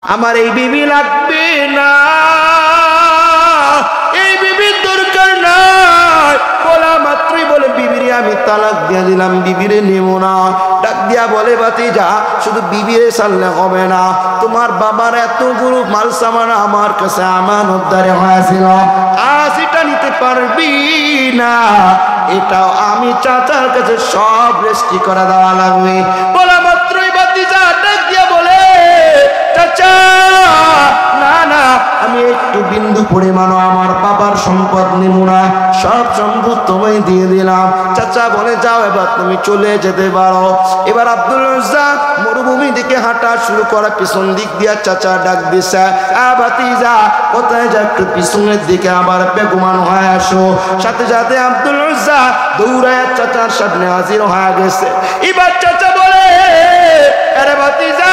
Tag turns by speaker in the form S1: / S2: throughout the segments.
S1: আমার এই বিবি লাগবে না, এই বিবির দরকার নাই। বলা মাত্রই বলে বিবিরে আমি তালাক দিয়ে দিলাম, বিবিরে নেব না। ডাক দিয়া বলে ভাতিজা শুধু বিবিরে ছাড়লে হবে না, তোমার বাবার এতগুলো মাল সামান আমার কাছে আমানতদারে হয়েছিল, আজ এটা নিতে পারবি না, এটাও আমি চাচার কাছে সব রেস্টি করে দেওয়া লাগবে। বলা মাত্রই ভাতিজা ডাক দিয়া বলে চাচা না না, আমি একটু বিন্দু পরিমাণও আমার বাবার সম্পদ নেব না, সব সম্পদ তোমায় দিয়ে দিলাম। চাচা বলে যাও এবার তুমি চলে যেতে পারো। এবার আব্দুল রাজ্জাক মরুভূমি দিকে হাঁটা শুরু করা, পিছন দিক দিয়া চাচা ডাক দিছে ভাতিজা কোথায় যা, একটু পিছনের দিকে আবার বেগুমান হয়ে আসো। সাথে সাথে আব্দুল রাজ্জাক দৌড়ায় চাচার সামনে হাজির হয়ে গেছে। এবার চাচা বলে আরে ভাতিজা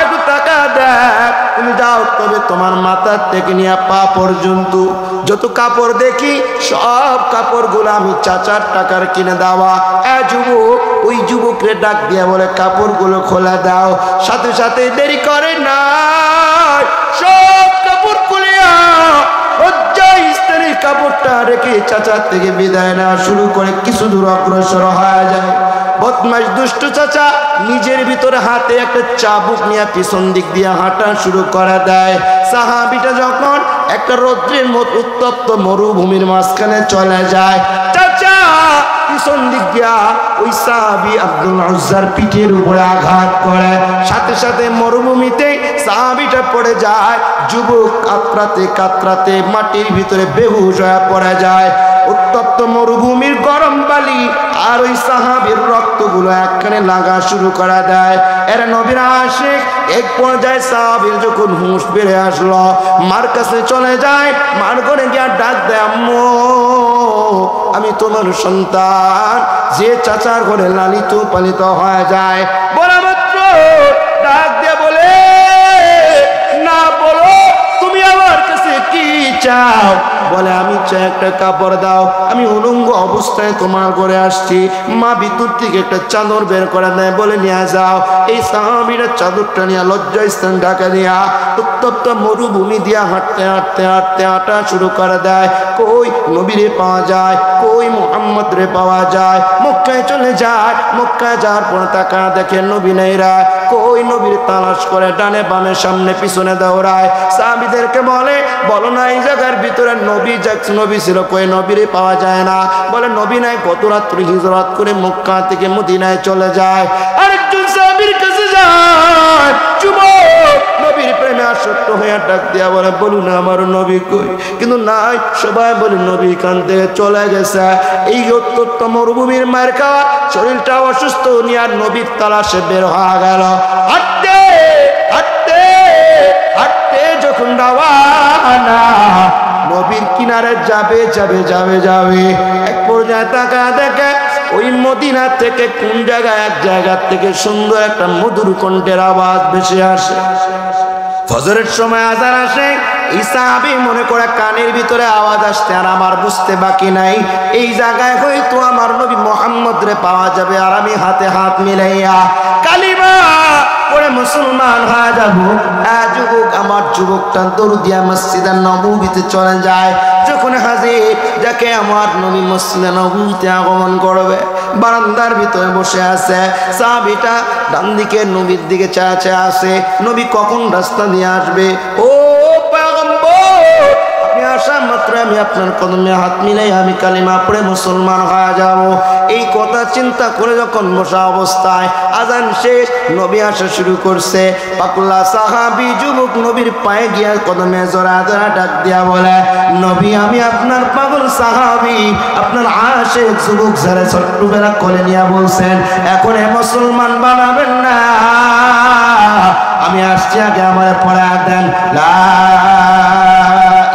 S1: একটু টাকা দেখ, তুমি যাও, তবে তোমার মাথার থেকে নিয়ে পা পর্যন্ত যত কাপড় দেখি সব কাপড়গুলো আমি চাচার টাকার কিনে দেওয়া। যুবক ওই যুবকরে ডাক দিয়া বলে কাপড়গুলো খোলা দাও। সাথে সাথে দেরি করে না, সব কাপড় খুলিয়া লজ্জায় স্ত্রীর কাপড়টা রেখে চাচার থেকে বিদায় নেওয়া শুরু করে কিছু দূর অগ্রসর হয়ে যায়। বদমাশ দুষ্ট চাচা নিজের ভিতরে হাতে একটা চাবুক নিয়ে পিছন দিক দিয়ে হাঁটা শুরু করে দেয়। সাহাবীটা যখন একটা রৌদ্রের মতো উত্তপ্ত মরুভূমির মাঝখানে চলে যায়, চাচা পিছন দিক দিয়া ওই সাহাবী আব্দুল উজ্জার পিঠের উপরে আঘাত করে, সাথে সাথে মরুভূমিতে সাহাবীটা পড়ে যায়। যুবক কাতরাতে কাতরাতে মাটির ভিতরে বেহুশ হয়ে পড়ে যায়। উত্তপ্ত মরুভূমির গরম বালি আর ওই সাহাবীর রক্তগুলো একখানে লাগা শুরু করা দেয়। এর নবীর আশিক এক পর্যায়ে সাহাবীর যখন হুঁশ বেড়ে আসলো, মার কাছে চলে যায়, মার ঘরে গিয়া ডাক দেয় আম্মু আমি তোমার সন্তান, যে চাচার ঘরে লালিত পালিত হয়ে যায়। বলা মাত্র ডাক দিয়ে বলে না, বলো তুমি আমার কাছে কি চাও? বলে আমি চাই একটা কাপড় দাও, আমি উলঙ্গ অবস্থায় তোমার ঘরে আসছি। মা ভিতর থেকে একটা চাদর বের করে দেয়, বলে নিয়ে যাও। এই সাহাবীরা চাদরটা নিয়ে লজ্জাস্থান ঢাকা দিয়া উত্তপ্ত মরুভূমি দিয়া হাঁটতে হাঁটতে হাঁটতে হাঁটা শুরু করে দেয়। কই নবীরে পাওয়া যায়, কই মুহাম্মদ রে পাওয়া যায়। মক্কায় চলে যায়, মক্কায় যাওয়ার পর তাকা দেখে নবী নেইরা, কই নবীর তালাশ করে ডানে বামে সামনে পিছনে দৌড়ায়। সাহাবীদেরকে বলে বলো না এই জায়গার ভিতরে নবী নবী ছিল, কই নবীরে পাওয়া যায় না। বলে নবী নাই গত রাত্রি হিজরত করে মক্কা থেকে মদিনায় চলে যায়। আরেকজন সাহাবীর কাছে যায়, যুবক নবীর প্রেমে আসক্ত হয়ে ডাক দিয়া বলে বলুন আমার নবী কই? কিন্তু নাই, সবাই বলে নবী কান্দে চলে গেছে। এই উত্তপ্ত মরুভূমির মায়ের খাওয়া শরীরটা অসুস্থ নিয়ে আর নবীর তালাশে বের হয়ে গেল। হাঁটতে হাঁটতে হাঁটতে যখন রওয়ানা নবীর কিনারে যাবে যাবে যাবে যাবে, এক পর্যায়ে তাকা দেখে ওই মদিনা থেকে কোন জায়গায় এক জায়গা থেকে সুন্দর একটা মধুর কণ্ঠের আওয়াজ ভেসে আসে। ফজরের সময় আজান আসে, এই সাহাবী মনে করে কানের ভিতরে আওয়াজ আসছে আর আমার বুঝতে বাকি নাই, এই জায়গায় হয়তো আমার নবী মুহাম্মদ রে পাওয়া যাবে। আর আমি হাতে হাত মিলাইয়া কালিমা পড়ে মুসলমান হয়ে যাব। যুবক আমার যুবকটা দৌড় দিয়া মসজিদে নববীতে চলে যায়। যখন হাজির যাকে আমার নবী মসজিদে নববীতে আগমন করবে, বারান্দার ভিতরে বসে আছে। সাহাবীটা ডান দিকে নবীর দিকে চেয়ে আছে, নবী কখন রাস্তা দিয়ে আসবে। ও পয়গম্বর, আপনি আসা মাত্র আমি আপনার কদমে হাত মিলাই আমি কালিমা পড়ে মুসলমান হয়ে যাব। এই কথা চিন্তা করে যখন বসা অবস্থায় আজান শেষ, নবী আসা শুরু করছে। পাকুল্লা সাহাবী যুবক নবীর পায়ে গিয়া কদমে জোড়া জোড়া ডাক দিয়া বলে নবী আমি আপনার পাগল সাহাবী, আপনার আশিক যুবক যারা ছোট্টবেলা কোলে নিয়ে বলছেন এখন মুসলমান বানাবেন না, আমি আসছি আগে আমার পড়া দেন লা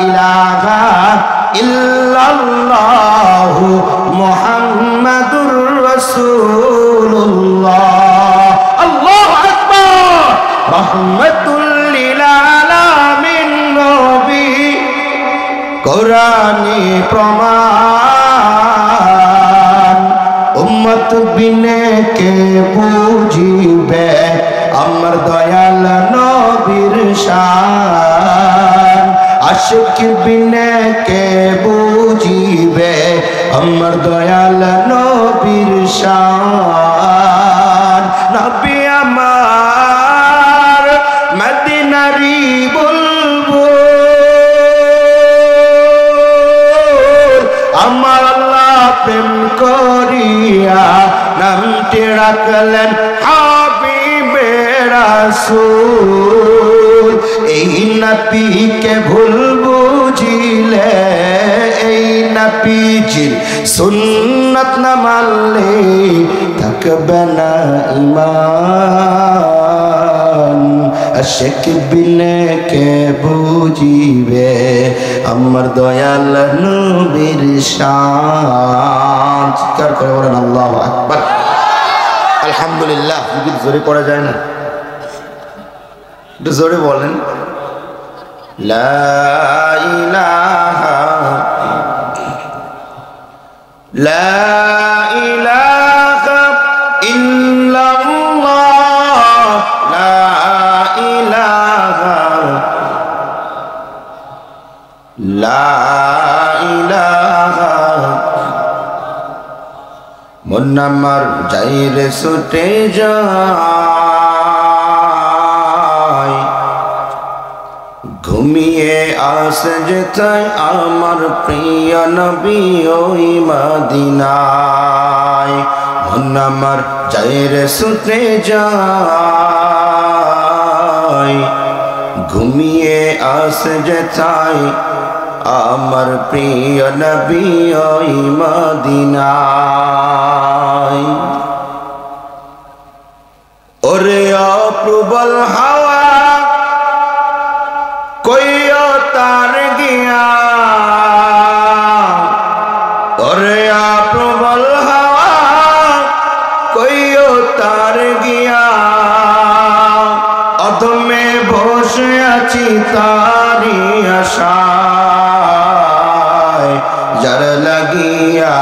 S1: ইলাহা ইল্লাল্লাহু মুহাম্মাদুর রাসূলুল্লাহ। আল্লাহু আকবার। রাহমাতুল লিল আলামিন নবী কোরআনি প্রমাণ, উম্মত বিনে কে বুঝিবে আমার দয়াল নবীর শান আশিক বিনে কে বুঝিবে আমার দয়াল নবীর শান নবী আমার মদিনারি বুলবুল আমার আল্লাহ প্রেম করিয়া নামটি রাখলেন হাবিবে রাসূল এই নবীকে ভুল বুঝিলে এই নবীজির সুন্নাত না মানলে থাকবে না ঈমান আশিক বিনে কে বুঝিবে আমার দয়াল নবীর শান চিৎকার করে বলেন আল্লাহু আকবার আলহামদুলিল্লাহ যদি জোরে পড়া যায় না একটু জোরে বলেন লা ইলাহা ইল্লাল্লাহ লা ইলাহা মন আমার যাইরে ছুটে যায় ঘুমিয়ে আসে যেতাই আমার প্রিয় নবী ওই মদিনায় মন আমার যাইরে ছুটে যায় ঘুমিয়ে আসে যেতাই আমার প্রিয় নবী ওই মদিনায় ওরে অপ্রবল হাওয়া কইও তার গিয়া ওরে অপ্রবল হাওয়া কইও তার গিয়া অধমে বসে আছি তারি আশায় যার লাগিয়া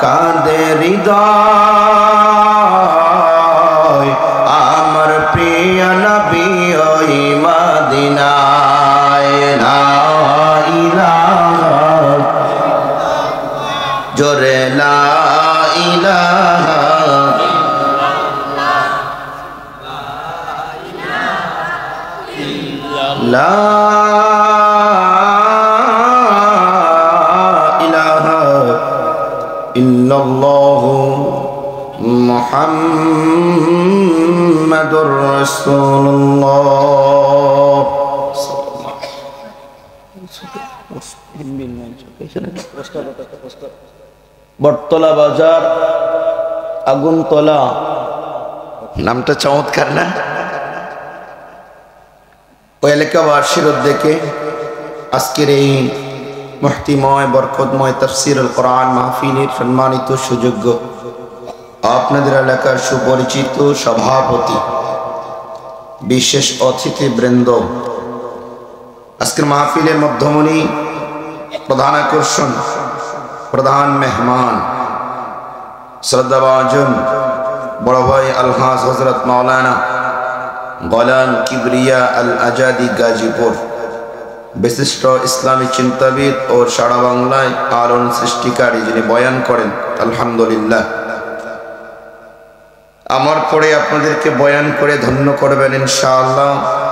S1: কাঁদে হৃদয় আমার প্রিয় নবী ওই মদিনায় লা ইলাহা জোরে লা ইলাহা লা ইলাহা ইল্লাল্লাহু মুহাম্মাদুর রাসূলুল্লাহ বটতলা বাজার আগুনতলা নামটা চমৎকার না ওই এলাকাবাসীর উদ্যোগে আজকের এই মুহতিময় বরকতময় তাফসীরুল কোরআন মাহফিলের সম্মানিত সুযোগ্য আপনাদের এলাকার সুপরিচিত সভাপতি বিশেষ অতিথিবৃন্দ আজকের মাহফিলের মধ্যমণি প্রধান আকর্ষণ প্রধান মেহমান শ্রদ্ধাভাজন বড় ভাই আলহাজ হযরত মাওলানা গোলাম কিবরিয়া আল আজাদি গাজীপুর বিশিষ্ট ইসলামী চিন্তাবিদ ও সারা বাংলায় আলোড়ন সৃষ্টিকারী যিনি বয়ান করেন আলহামদুলিল্লাহ আমার পরে আপনাদেরকে বয়ান করে ধন্য করবেন ইনশাআল্লাহ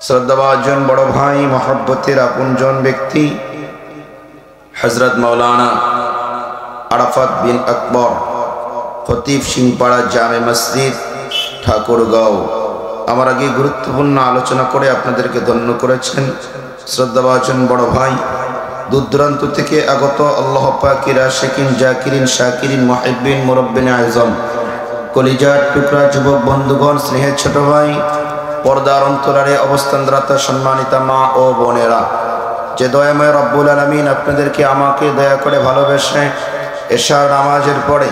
S1: শ্রদ্ধাভাজন বড় ভাই মহব্বতের আপনজন ব্যক্তি হযরত মাওলানা আরাফাত বিন আকবর খতিব সিংপাড়া জামে মসজিদ ঠাকুরগাঁও আমার আগে গুরুত্বপূর্ণ আলোচনা করে আপনাদেরকে ধন্য করেছেন শ্রদ্ধাভাজন বড় ভাই দূর দূরান্ত থেকে আগত আল্লাহ পাকের আশিকিন জাকিরিন শাকিরিন মুহিব্বিন মুরব্বিন আযম কলিজার টুকরা যুবক বন্ধুগণ স্নেহের ছোট ভাই পর্দার অন্তরালে অবস্থানরত সম্মানিতা মা ও বোনেরা যে দয়াময় রব্বুল আলামিন আপনাদেরকে আমাকে দয়া করে ভালোবেসে এশার নামাজের পরে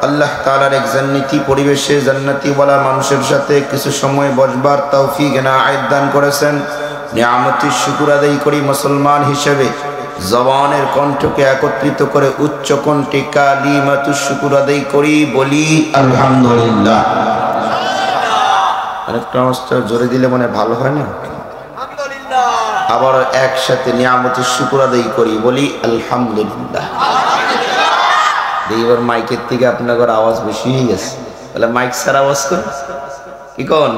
S1: আল্লাহ তাআলার এক জান্নাতি পরিবেশে জান্নাতি ওয়ালা মানুষের সাথে কিছু সময় বসবার তৌফিক এনায়েত দান করেছেন নিয়ামতের শুকর আদায় করি মুসলমান হিসেবে জবানের কণ্ঠকে একত্রিত করে উচ্চ কণ্ঠে কালিমাতুশ শুকর আদায় করি বলি আলহামদুলিল্লাহ আরেকটা অবস্থা জোরে দিলে মনে ভালো হয় না? আবার একসাথে নিয়ামতের শুকর আদায় করি, বলি আলহামদুলিল্লাহ। এইবার মাইকের থেকে আপনার আওয়াজ বেশি হয়ে গেছে, বলে মাইক স্যার আওয়াজ কর, কি কন?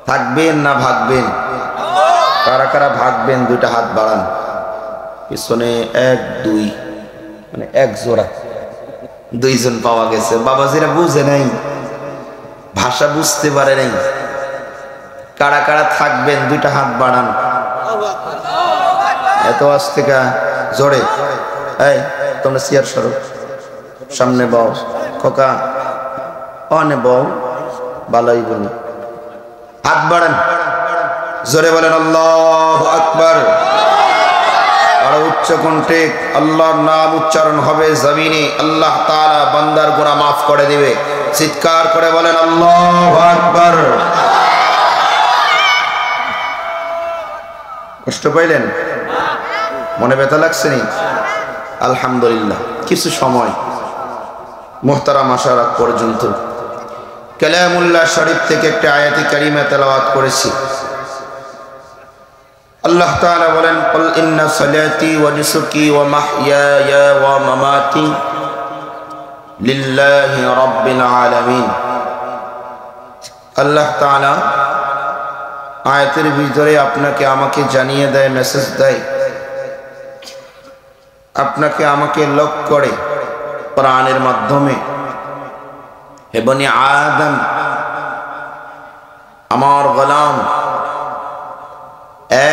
S1: থাকবেন না ভাগবেন? কারা কারা ভাগবেন দুইটা হাত বাড়ান। পিছনে 1 2, মানে 1 জোড়া, 2 জন পাওয়া গেছে। বাবাজিরা বুঝে নাই, ভাষা বুঝতে পারে নাই। কারা কারা থাকবেন দুইটা হাত বাড়ান। এত আজ থেকে জোরে, এই তোমরা চেয়ার সরো, সামনে বও, খোকা অনে বও, ভালোই বলি। হাত বাড়ান, জোরে বলেন আল্লাহু আকবার। আর উচ্চ কণ্ঠে আল্লাহর নাম উচ্চারণ হবে জমিনে, আল্লাহ তাআলা বান্দার গুনাহ মাফ করে দিবে। চিৎকার করে বলেন আল্লাহু আকবার। কষ্ট পাইলেন? মনে ব্যথা লাগছে নি? আলহামদুলিল্লাহ। কিছু সময় মুহতারাম আসার আগ পর্যন্ত কালামুল্লাহ শরীফ থেকে একটা আয়াতি কারিমা তেলাওয়াত করেছি। আল্লাহ তাআলা বলেন, কুল ইন্না সালাতি ওয়া নুসুকি ওয়া মাহইয়ায়া ওয়া মামাতি লিল্লাহি রাব্বিল আলামিন। আল্লাহ তাআলা আয়াতের ভিতরে আপনাকে আমাকে জানিয়ে দেয়, মেসেজ দেয়, আপনাকে আমাকে লক করে কোরআনের মাধ্যমে, হে বনি আদম, আমার গোলাম,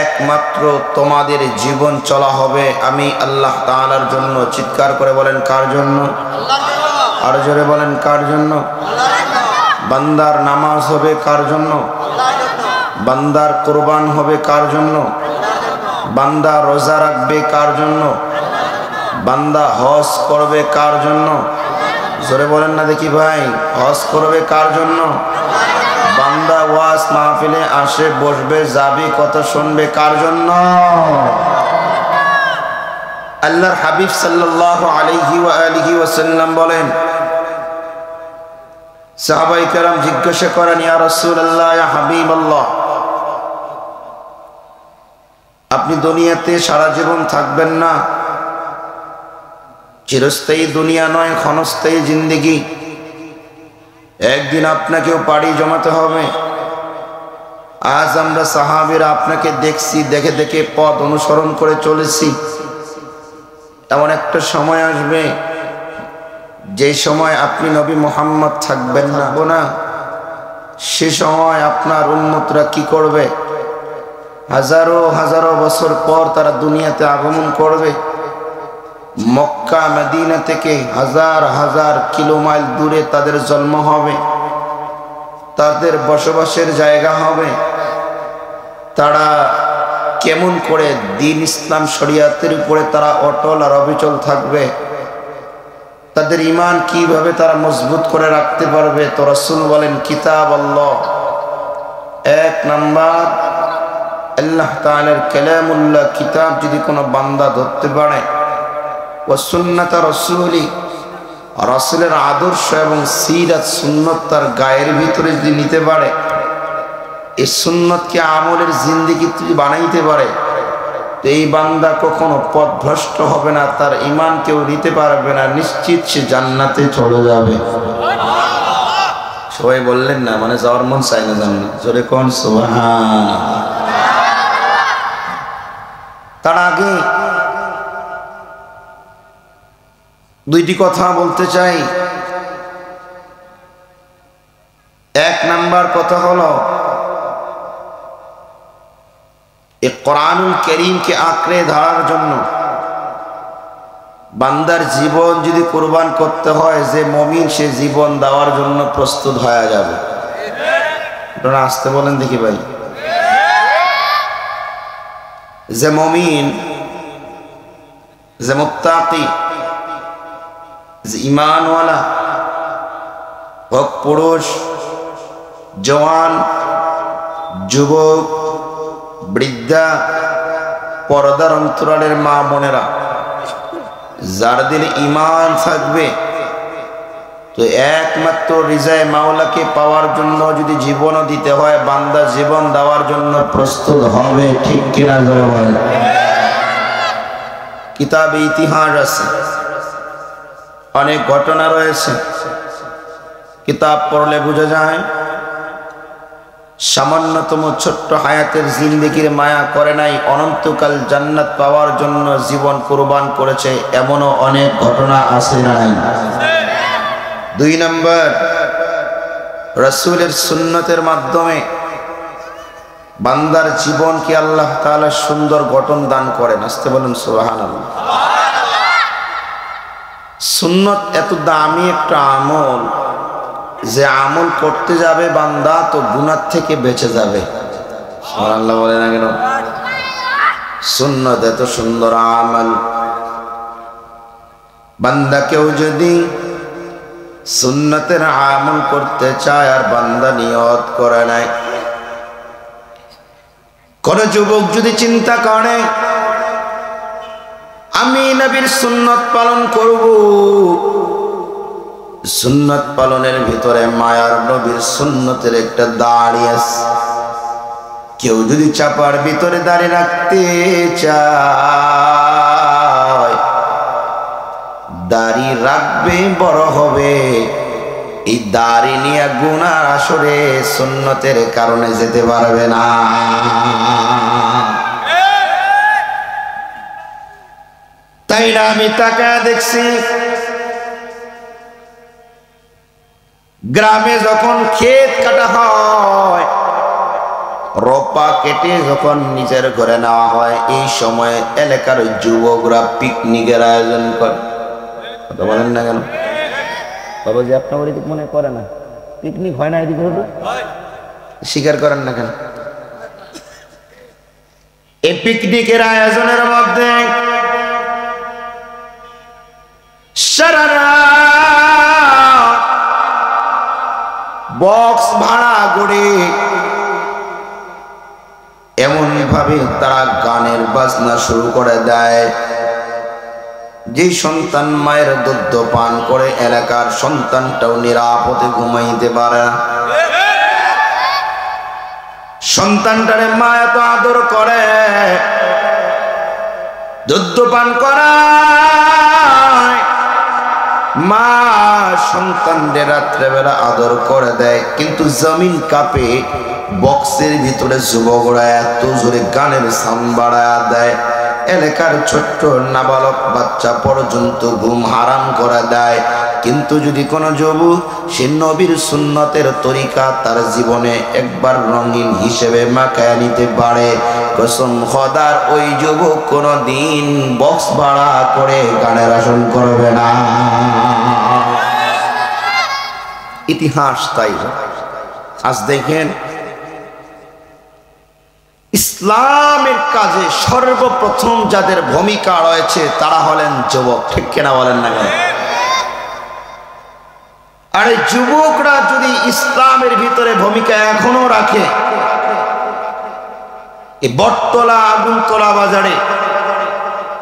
S1: একমাত্র তোমাদের জীবন চলা হবে আমি আল্লাহ তাআলার জন্য। চিৎকার করে বলেন কার জন্য? আর জোরে বলেন কার জন্য? বান্দার নামাজ হবে কার জন্য? বান্দার কুরবান হবে কার জন্য? বান্দা রোজা রাখবে কার জন্য? বান্দা হজ করবে কার জন্য? জোরে বলেন না দেখি ভাই, হজ করবে কার জন্য? বান্দা ওয়াজ মাহফিলে আসে, বসবে, যাবে, কথা শুনবে কার জন্য? আল্লাহর হাবিব সাল্লাল্লাহু আলাইহি ওয়া আলিহি ওয়াসাল্লাম বলেন, সাহাবায়ে কেরাম জিজ্ঞাসা করেন, ইয়া রাসূলুল্লাহ, ইয়া হাবিবাল্লাহ, আপনি দুনিয়াতে সারা জীবন থাকবেন না? চিরস্থায়ী দুনিয়া নয়, ক্ষণস্থায়ী জিন্দেগি। একদিন আপনাকেও পাড়ি জমাতে হবে। আজ আমরা সাহাবীরা আপনাকে দেখছি, দেখে দেখে পথ অনুসরণ করে চলেছি। এমন একটা সময় আসবে যে সময় আপনি নবী মুহাম্মদ থাকবেন না। সে সময় আপনার উম্মতরা কি করবে? হাজারো হাজারো বছর পর তারা দুনিয়াতে আগমন করবে। মক্কা মদিনা থেকে হাজার হাজার কিলোমাইল দূরে তাদের জন্ম হবে, তাদের বসবাসের জায়গা হবে। তারা কেমন করে দ্বীন ইসলাম শরিয়াতের উপরে তারা অটল আর অবিচল থাকবে? তাদের ঈমান কিভাবে তারা মজবুত করে রাখতে পারবে? তো রাসূল বলেন, কিতাব আল্লাহ, 1 নাম্বার আল্লাহ তাআলার কালামুল্লাহ কিতাব যদি কোনো বান্দা ধরতে পারে, ও সুন্নাত রাসূলি, রাসূলের আদর্শ এবং সিরাত সুন্নাত তার গায়ের ভিতরে যদি নিতে পারে, এই সুন্নাতকে আমলের জিন্দেগি যদি বানাইতে পারে, তো এই বান্দা কখনো পথভ্রষ্ট হবে না, তার ঈমান কেউ নিতে পারবে না, নিশ্চিত সে জান্নাতে চলে যাবে। সবাই বললেন না, মানে যাওয়ার মন চায় না জান্নাত? জোরে কোন সুবহানাল্লাহ। তার আগে 2টি কথা বলতে চাই। 1 নাম্বার কথা হলো, এই কোরআনুল কারীমকে আঁকড়ে ধরার জন্য বান্দার জীবন যদি কুরবান করতে হয়, যে মুমিন সে জীবন দেওয়ার জন্য প্রস্তুত হয়ে যাবে। আপনারা আসতে বলেন দেখি ভাই। যে মুমিন, যে মুত্তাকি, যে ঈমানওয়ালা, হোক পুরুষ, জওয়ান, যুবক, বৃদ্ধা, পর্দার অন্তরালের মা বোনেরা, যার দিলে ঈমান থাকবে, তো একমাত্র রিজায়ে মাওলাকে পাওয়ার জন্য যদি জীবনও দিতে হয়, বান্দা জীবন দেওয়ার জন্য প্রস্তুত হবে। ঠিক কিনা জোরে বলেন। কিতাবে ইতিহাস আছে, অনেক ঘটনা রয়েছে, কিতাব পড়লে বোঝা যায় সামান্যতম ছোট্ট হায়াতের জিন্দেগির মায়া করে নাই, অনন্তকাল জান্নাত পাওয়ার জন্য জীবন কুরবান করেছে, এমনও অনেক ঘটনা আছে না নাই? 2 নম্বর, রাসূলের সুন্নতের মাধ্যমে বান্দার জীবনকে আল্লাহ তাআলা সুন্দর গঠন দান করেন। আসতে বলুন সুবহানাল্লাহ। সুন্নত এত দামি একটা আমল যে আমল করতে যাবে বান্দা তো গুনাহ থেকে বেঁচে যাবে। সুবহানাল্লাহ বলে না কেন? সুন্নত এত সুন্দর আমল, বান্দা কেউ যদি সুন্নতের আমল করতে চায় আর বান্দা নিয়ত করে নাই, কোন যুবক যদি চিন্তা করে আমি নবীর সুন্নত পালন করব, সুন্নত পালনের ভিতরে মায়ার নবীর সুন্নতের একটা দাড়ি আছে, কেউ যদি চাপার ভিতরে দাড়ি রাখতে চায়, দাড়ি রাখবে, বড় হবে, এই দাড়ি নিয়ে গুনার আসরে সুন্নতের কারণে যেতে পারবে না। তাই না আমি তাকায় দেখছি গ্রামে যখন ক্ষেত কাটা হয়, রোপা কেটে যখন নিজের ঘরে নেওয়া হয়, এই সময় এলাকার যুবকরা পিকনিকের আয়োজন করে। কথা বলেন না কেন বাবাজি? আপনার বাড়িতে মনে করে না পিকনিক হয় না? এদিকে স্বীকার করেন না কেন? এই পিকনিকের আয়োজনের মধ্যে সারা রাত বক্স ভাড়া করে এমন ভাবে তারা গানের বাজনা শুরু করে দেয়, যে সন্তান মায়ের দুধ পান করে এলাকার সন্তানটাও নিরাপদে ঘুমাইতে পারে না। সন্তানটারে মা এত আদর করে, দুধ পান করায়, মা সন্তানদের রাত্রেবেলা আদর করে দেয়, কিন্তু জমিন কাঁপে, বক্সের ভিতরে যুবকরা এত জোরে গানের সাউন্ড বাড়ায় দেয়, এলাকার ছোট্ট নাবালক বাচ্চা পর্যন্ত ঘুম হারাম করে দেয়। কিন্তু যদি কোনো যুবক সে নবীর সুন্নতের তরিকা তার জীবনে একবার রঙিন হিসেবে মাখায় নিতে পারে, কসম খোদার ওই যুবক কোনদিন বক্স ভাড়া করে গানের আসন করবে না। ইতিহাস তাই। আজ দেখেন ইসলামের কাজে সর্বপ্রথম যাদের ভূমিকা রয়েছে তারা হলেন যুবক। ঠিক কিনা বলেন না কেন? আর এই যুবকরা যদি ইসলামের ভিতরে ভূমিকা এখনো রাখে, এই বটতলা আগুনতলা বাজারে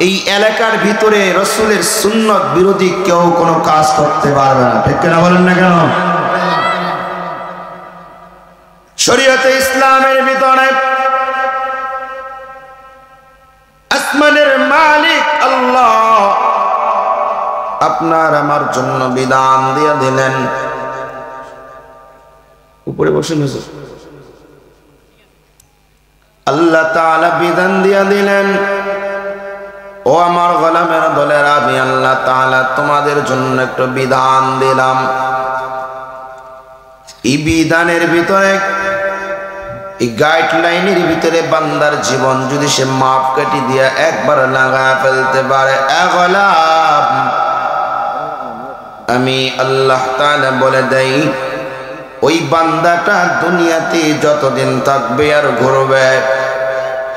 S1: এই এলাকার ভিতরে রাসূলের সুন্নত বিরোধী কেউ কোনো কাজ করতে পারবে না। ঠিক কিনা বলেন না কেন? শরীয়তে ইসলামের ভিতরে আসমানের মালিক আল্লাহ আপনার আমার জন্য বিধান দিয়ে দিলেন। উপরে বসে হুজুর। আল্লাহ তাআলা বিধান দিয়ে দিলেন, ও আমার গোলামের দলের, আমি আল্লাহ তাআলা তোমাদের জন্য একটা বিধান দিলাম। এই বিধানের ভিতরে, এই গাইডলাইনের ভিতরে বান্দার জীবন যদি সে মাপ কাটি দিয়া একবার লাগায় ফেলতে পারে, আমি আল্লাহ তাআলা বলে দেই ওই বান্দাটা দুনিয়াতে যতদিন থাকবে আর ঘুরবে,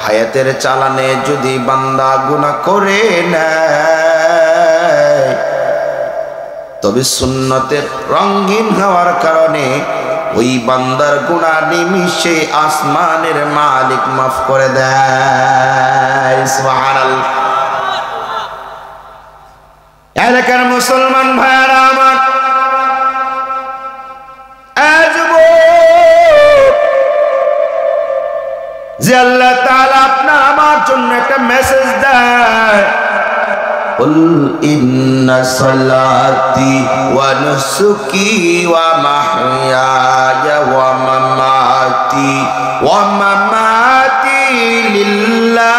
S1: হায়াতের চালানে যদি বান্দা গুনাহ করে নেয়, তবে সুন্নতের রঙিন হওয়ার কারণে ওই বান্দার গুনাহ নিমিষে আসমানের মালিক মাফ করে দেয়। সুবহানাল্লাহ। এলাকার মুসলমান ভাইরা আমার, যে আল্লাহ তাআলা আপনার আমার জন্য একটা মেসেজ দেয়, কুল ইন্না সালাতি ওয়া নুসুকি ওয়া মাহইয়ায়া ওয়া মামাতি লিল্লাহ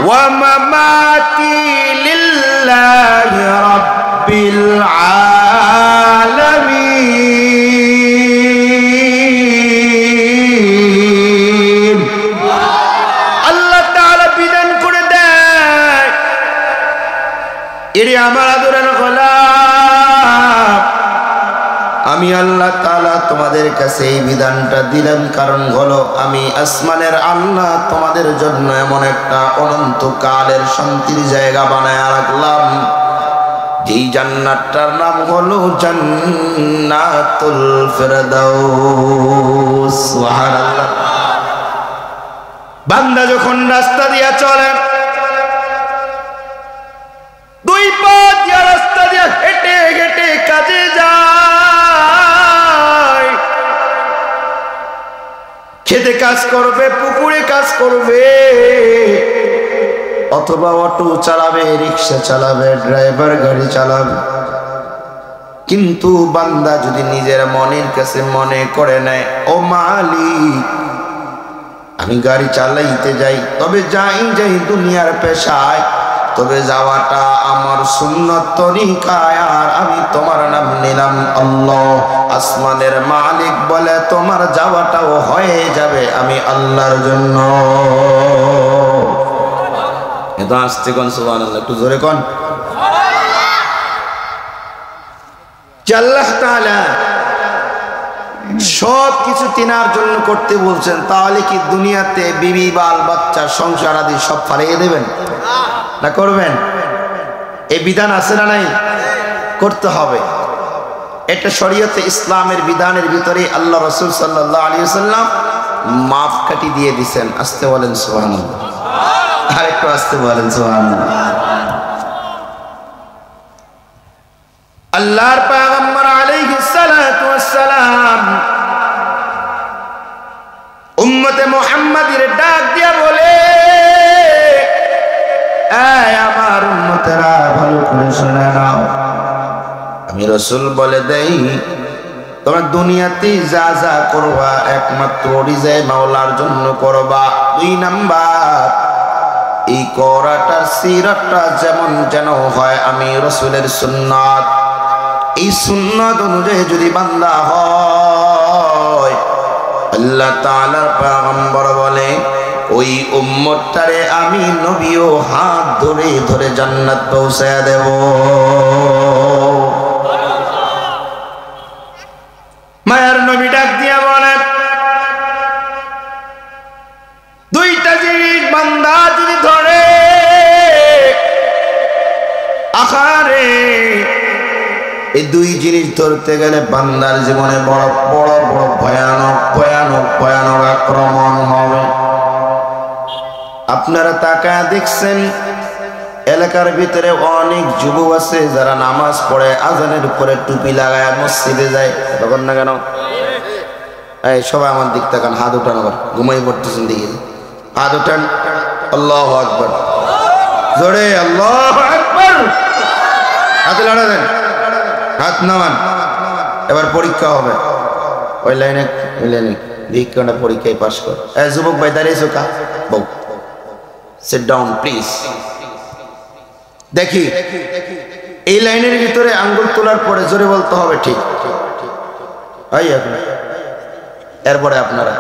S1: ওয়া মামাতি লিল্লাহি রাব্বিল আলামিন। আল্লাহ তাআলা বিধান করে দেয়, এরে আমার আদরের গোলাম, আমি আল্লাহ তাআলা তোমাদের কাছে এই বিধানটা দিলাম, কারণ হলো আমি আসমানের আল্লাহ তোমাদের জন্য এমন একটা অনন্তকালের শান্তির জায়গা বানায় রাখলাম, যেই জান্নাতটার নাম হলো জান্নাতুল ফিরদাউস। সুবহানাল্লাহ। বান্দা যখন রাস্তা দিয়া চলে, দুই পা দিয়া রাস্তা দিয়া হেঁটে হেঁটে কাজে যায়, খেতে কাজ করবে, পুকুরে কাজ করবে, অথবা অটো চালাবে, রিক্সা চালাবে, ড্রাইভার গাড়ি চালাবে, কিন্তু বান্দা যদি নিজের মনের কাছে মনে করে নেয়, ও মালিক আমি গাড়ি চালাইতে যাই, তবে যাই দুনিয়ার পেশায়, তবে যাওয়াটা আমার সুন্নত তরিকায়, আর আমি তোমার নাম নিলাম আল্লাহ। আসমানের মালিক বলে তোমার যাওয়াটাও হয়ে যাবে আমি আল্লাহর জন্য। এটা আসতে কোন সুবহানাল্লাহ, একটু জোরে কোন। আল্লাহ তাআলা সব কিছু তিনার জন্য করতে বলছেন, তাহলে কি দুনিয়াতে বিবি বাল বাচ্চা সংসার আদি সব ফালিয়ে দেবেন না করবেন? এই বিধান আছে না নাই? করতে হবে। এটা শরীয়তে ইসলামের বিধানের ভিতরে আল্লাহ রাসূল সাল্লাল্লাহু আলাইহি ওয়াসাল্লাম মাফ কাটি দিয়ে দিবেন। আস্তে বলেন সুবহানাল্লাহ, আর একটু আস্তে বলেন সুবহানাল্লাহ। আল্লাহর পয়গম্বর আলাইহিস সালাতু ওয়াস সালাম উম্মতে মুহাম্মাদের ডাক দিয়া বলে, এই আমার উম্মতেরা ভালো করে শুনে নাও, আমি রাসূল বলে দেই, তোমরা দুনিয়াতে যা যা করবা একমাত্র রিজায়ে মাওলার জন্য করবা। 2 নাম্বার, এই করাটার সিরাতটা যেমন যেন হয় আমি রাসূলের সুন্নাত, এই সুন্নাত অনুযায়ী যদি বান্দা হয়, আল্লাহ তাআলার পয়গম্বর বলে ওই উম্মতটারে আমি নবীও হাত ধরে ধরে জান্নাত পৌঁছায়া দেব। মায়ার নবী ডাক দিয়া বলেন, 2টা জিনিস বান্দা যদি ধরে, আখারে এই 2 জিনিস ধরতে গেলে বান্দার জীবনে বড় বড় বড় ভয়ানক ভয়ানক ভয়ানক আক্রমণ হবে। আপনারা তাকায় দেখছেন, এলাকার ভিতরে অনেক যুবক আছে যারা নামাজ পড়ে, আজানের উপরে টুপি লাগায় মসজিদে যায়, তখন না কেন? এই সবাই আমার দিক তাকান, হাত উঠান, আবার ঘুমাই পড়তেছেন দিকে, হাত উঠান, আল্লাহু আকবার, জোরে আল্লাহু আকবার, হাত লাড়া দেন, হাত নামান। এবার পরীক্ষা হবে, ওই লাইনে দীক্ষাটা পরীক্ষায় পাস কর। যুবক ভাই দাঁড়িয়েছো কা বউ, সিট ডাউন প্লিজ। দেখি এই লাইনের ভিতরে আঙ্গুল তোলার পরে জোরে বলতে হবে ঠিক, এরপরে আপনারা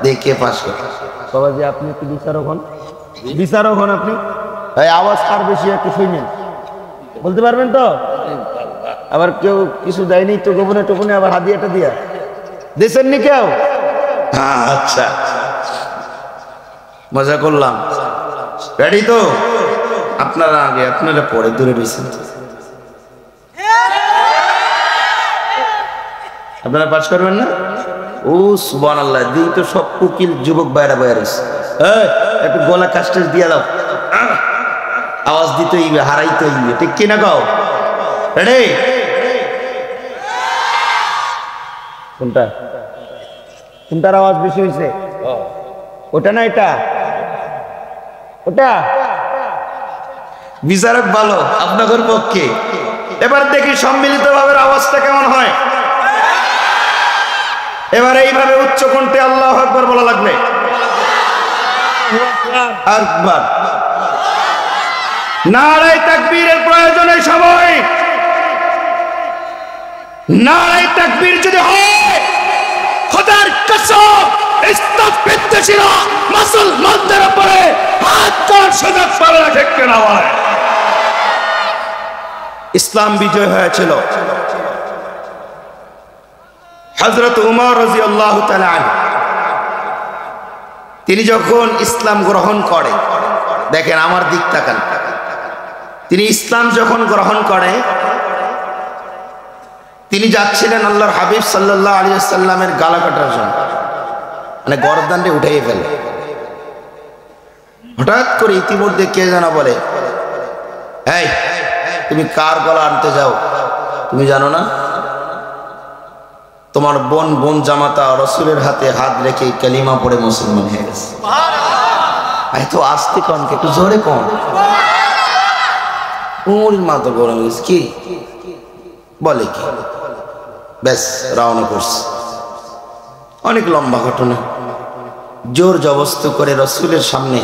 S1: দেখে পাস করেন। বাবাজি আপনি একটু বিচারক হন, বিচারক হন আপনি। আওয়াজ কার বেশি একটু শুনেন, বলতে পারবেন তো? আবার কেউ কিছু দেয়নি তো গোপনে টোপনে, আবার হাদিয়াটা দিয়া দিয়েছেননি কেউ? আচ্ছা মজা করলাম, রেডি তো? আপনারা আগে, আপনারা পরে, দূরে রয়েছেন। আপনারা পাস করবেন না? ও সুবহানাল্লাহ, দিই তো সব কুকিল যুবক বাইরা বাইরে একটু গলা কাস্টেজ দিয়া দাও, আওয়াজ দিতে হইবে, হারাইতে হইবে, ঠিক কিনা গাও? রেডি? কোনটা কোনটার আওয়াজ বেশি হয়েছে? ওটা না এটা? ওটা বিচারক ভালো আপনাদের পক্ষে। এবার দেখি সম্মিলিত ভাবে আওয়াজটা কেমন হয়। এবার এইভাবে উচ্চ কণ্ঠে আল্লাহু আকবার বলা লাগবে। আকবার। নারে তাকবীরের প্রয়োজনে সময়, নারে তাকবীর যদি হয়, খোদার কসম ইসলাম বিদ্বেষীরা মুসলমানদের উপরে হাত কান সোজা করে না, ঠিক কিনা বলে? ইসলাম বিজয় হয়েছিল। হযরত উমর রাদিয়াল্লাহু তাআলা আনহু তিনি যখন ইসলাম গ্রহণ করে, দেখেন আমার দিক তাকান, তিনি ইসলাম যখন গ্রহণ করে তিনি যাচ্ছিলেন আল্লাহর হাবিব সাল্লাল্লাহু আলাইহি ওয়াসাল্লামের গলা কাটার জন্য, মানে গর্দানটা উঠিয়ে ফেলে। হঠাৎ করে ইতিমধ্যে কে যেন বলে, এই তুমি কার গলা আনতে যাও? তুমি জানো না তোমার বোন জামাতা রাসূলের হাতে হাত রেখে কালিমা পড়ে মুসলমান হয়ে গেছে? এত আস্তে কোন, একটু জোরে কোন। উমরের মাথা গরম গেছে, কি বলে কি? ব্যাস রওনা করছে। অনেক লম্বা ঘটনা। জোর জবস্ত করে রাসূলের সামনে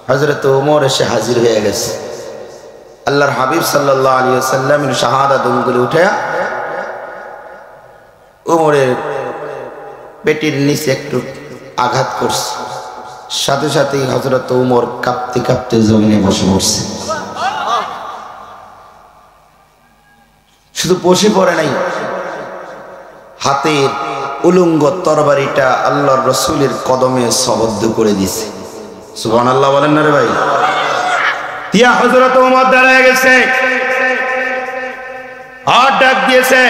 S1: হযরত ওমর এসে হাজির হয়ে গেছে। আল্লাহর হাবিব সাল্লাল্লাহু আলাইহি ওয়াসাল্লামের শাহাদাত আঙ্গুলে উঠে ওমরের পেটের নিচে একটু আঘাত করছে। সাথে সাথেই হযরত ওমর কাঁপতে কাঁপতে জমিনে বসে পড়ছে। শুধু বসে পড়ে নাই, হাতের উলঙ্গ তরবারিটা আল্লাহর রাসূলের কদমে সবদ্ধ করে দিয়েছে। সুবহানাল্লাহ বলেন না রে ভাই? তিয়া হযরত ওমর দাঁড়ায় গেছে, হাত ডাক দিয়েছে,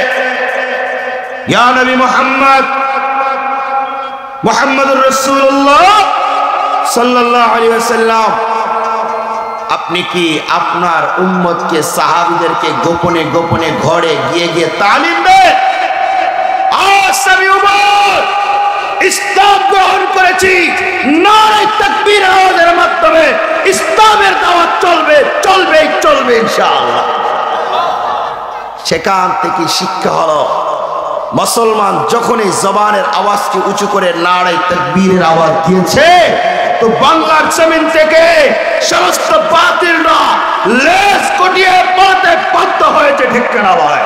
S1: ইয়া নবী মুহাম্মদ, মুহাম্মদুর রাসূলুল্লাহ সাল্লাল্লাহু আলাইহি ওয়াসাল্লাম, আপনি কি আপনার উম্মতকে সাহাবীদেরকে গোপনে গোপনে ঘরে গিয়ে গিয়ে তালিম দেন? আজ আমি উমর ইসলাম গ্রহণ করেছি, নারে তাকবীরের আওয়াজের মাধ্যমে ইসলামের দাওয়াত চলবে চলবে চলবে ইনশাআল্লাহ। সেখান থেকে শিক্ষা হলো, মুসলমান যখনই জবানের আওয়াজকে উঁচু করে নারে তাকবীরের আওয়াজ দিয়েছে, তো বাংলার জমিন থেকে সমস্ত বাতিলরা লেজ কটিয়ে পড়তে বাধ্য হয়েছে, ঠিক কিনা ভাই?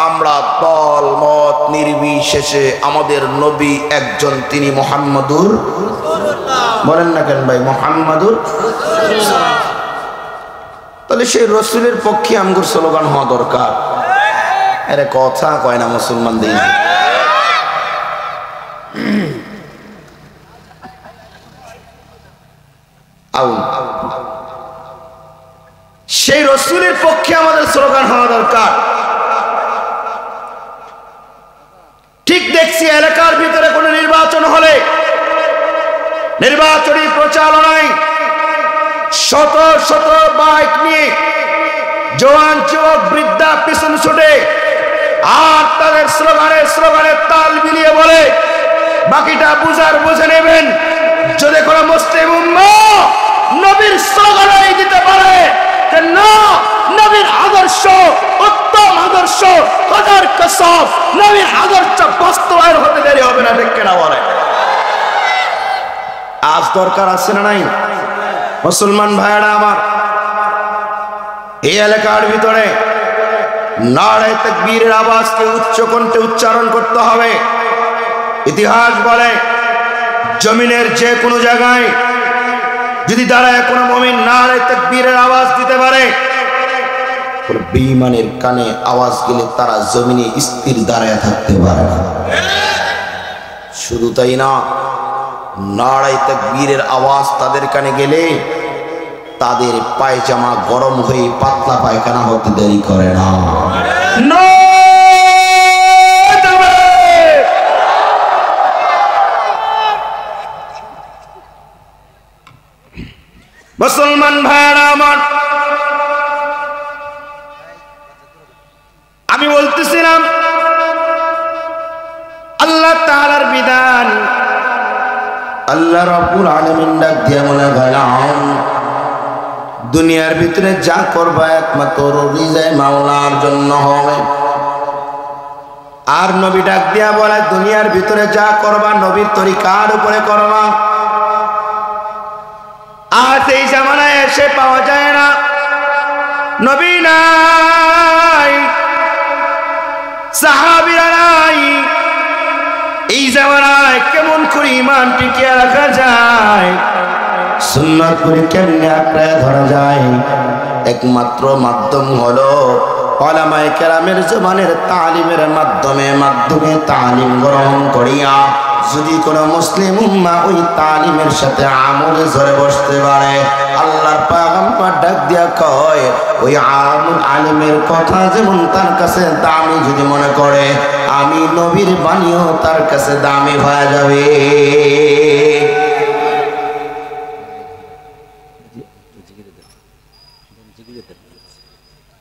S1: আমরা দল মত নির্বিশেষে আমাদের নবী একজন, তিনি মুহাম্মাদুর রাসূলুল্লাহ। বলেন না কেন ভাই মুহাম্মাদুর রাসূলুল্লাহ? তাহলে সেই রাসূলের পক্ষে আমগর স্লোগান হওয়া দরকার। আরে কথা কয় না মুসলমান দিন। সেই রাসূলের পক্ষে আমাদের স্লোগান হওয়া দরকার। ঠিক দেখছি এলাকার ভিতরে কোন নির্বাচন হলে নির্বাচনী প্রচারণায় শত শত বাইক নিয়ে জওয়ান যুবক বৃদ্ধা পিছন ছুটে আর তাদের স্লোগানে তাল মিলিয়ে বলে, বাকিটা বুঝে নেবেন। যদি কোনো মুসলিম উম্মাহ নবীর স্লোগানই দিতে পারে যে না, নবীর আদর্শ উত্তম আদর্শ, খোদার কসম নবীর আদর্শ বাস্তবায়ন হতে দেরি হবে না, ঠিক কিনা বলে? আজ দরকার আছে না নাই? মুসলমান ভাইরা আমার, এই এলাকার ভিতরে নারে তাকবীরের আওয়াজকে উচ্চ কণ্ঠে উচ্চারণ করতে হবে। ইতিহাস বলে জমিনের যে কোনো জায়গায় যদি দাঁড়ায় কোনো মুমিন নারে তাকবীরের আওয়াজ দিতে পারে, বেঈমানের কানে আওয়াজ গেলে তারা জমিনে স্থির দাঁড়ায় থাকতে পারে না। শুধু তাই না, নারে তাকবীরের আওয়াজ তাদের কানে গেলে তাদের পায়জামা গরম হয়ে পাতলা পায়খানা হতে দেরি করে না। মুসলমান ভাইরা আমার, আমি বলতেছিলাম আল্লাহ তাআলার বিধান। আল্লাহ রাব্বুল আলামিন ডাক দিয়ে মনে গেলাম দুনিয়ার ভিতরে যা করবা একমাত্র রিজায়ে মাওলার জন্য হবে। আর নবী ডাক দিয়া বলে দুনিয়ার ভিতরে যা করবা নবীর তরিকার উপরে করবা। আজ এই জামানায় এসে পাওয়া যায় না, নবী নাই, সাহাবীরা নাই। এই জামানায় কেমন করে ঈমান টিকিয়ে রাখা যায়, সুন্নাত করে কেমনে আঁকড়ে ধরা যায়, একমাত্র মাধ্যম হলো উলামায়ে কেরামের জবানের তালিমের মাধ্যমে তালিম গ্রহণ করিয়া যদি কোনো মুসলিম উম্মাহ ওই তালিমের সাথে আমলে ধরে বসতে পারে, আল্লাহর পয়গম্বর ডাক দিয়া কয় ওই আলেমের কথা যেমন তার কাছে দামি যদি মনে করে, আমি নবীর বাণীও তার কাছে দামি হয়ে যাবে।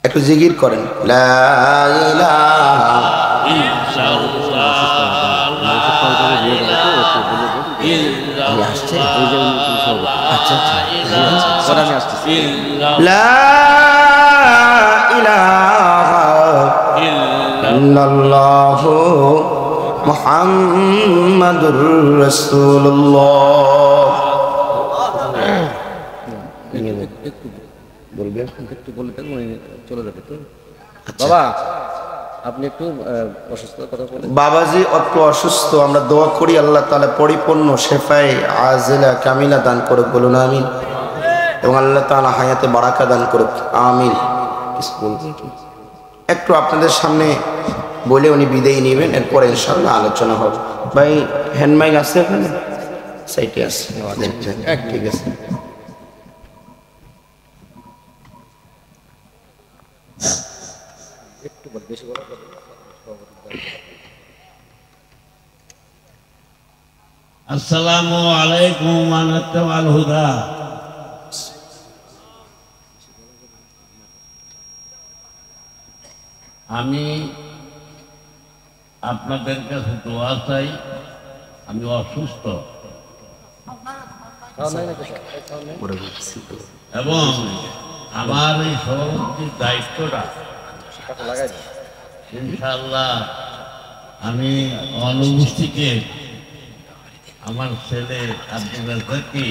S1: একটু জিকির করেন, লা ইলাহা ইল্লাল্লাহু মুহাম্মাদুর রাসূলুল্লাহ। বলবেন একটু বলে দেন চলে যাবে তো। বাবা আপনি একটু অসুস্থ কথা বলেন। বাবাজি একটু অসুস্থ, আমরা দোয়া করি আল্লাহ তাআলা পরিপূর্ণ শেফায়ে আজিলা কামিলা দান করুক, বলুন আমিন। এবং আল্লাহ তাআলা হায়াতে বারাকা দান করুক, আমিন। একটু আপনাদের সামনে বলে উনি বিদায় নেবেন, এরপরে ইনশাআল্লাহ আলোচনা হবে। ভাই হ্যান্ড মাইক আছে এখানে? সাইটে আছে, ঠিক আছে।
S2: আসসালামু আলাইকুম ওয়া রাহমাতুল হুদা। আমি আপনাদের কাছে দোয়া চাই। আমি অসুস্থ এবং আমার এই সভাপতির দায়িত্বটা ইনশাআল্লাহ আমি অনুপস্থিতিতে আমার ছেলে আব্দুল রাজ্জাককে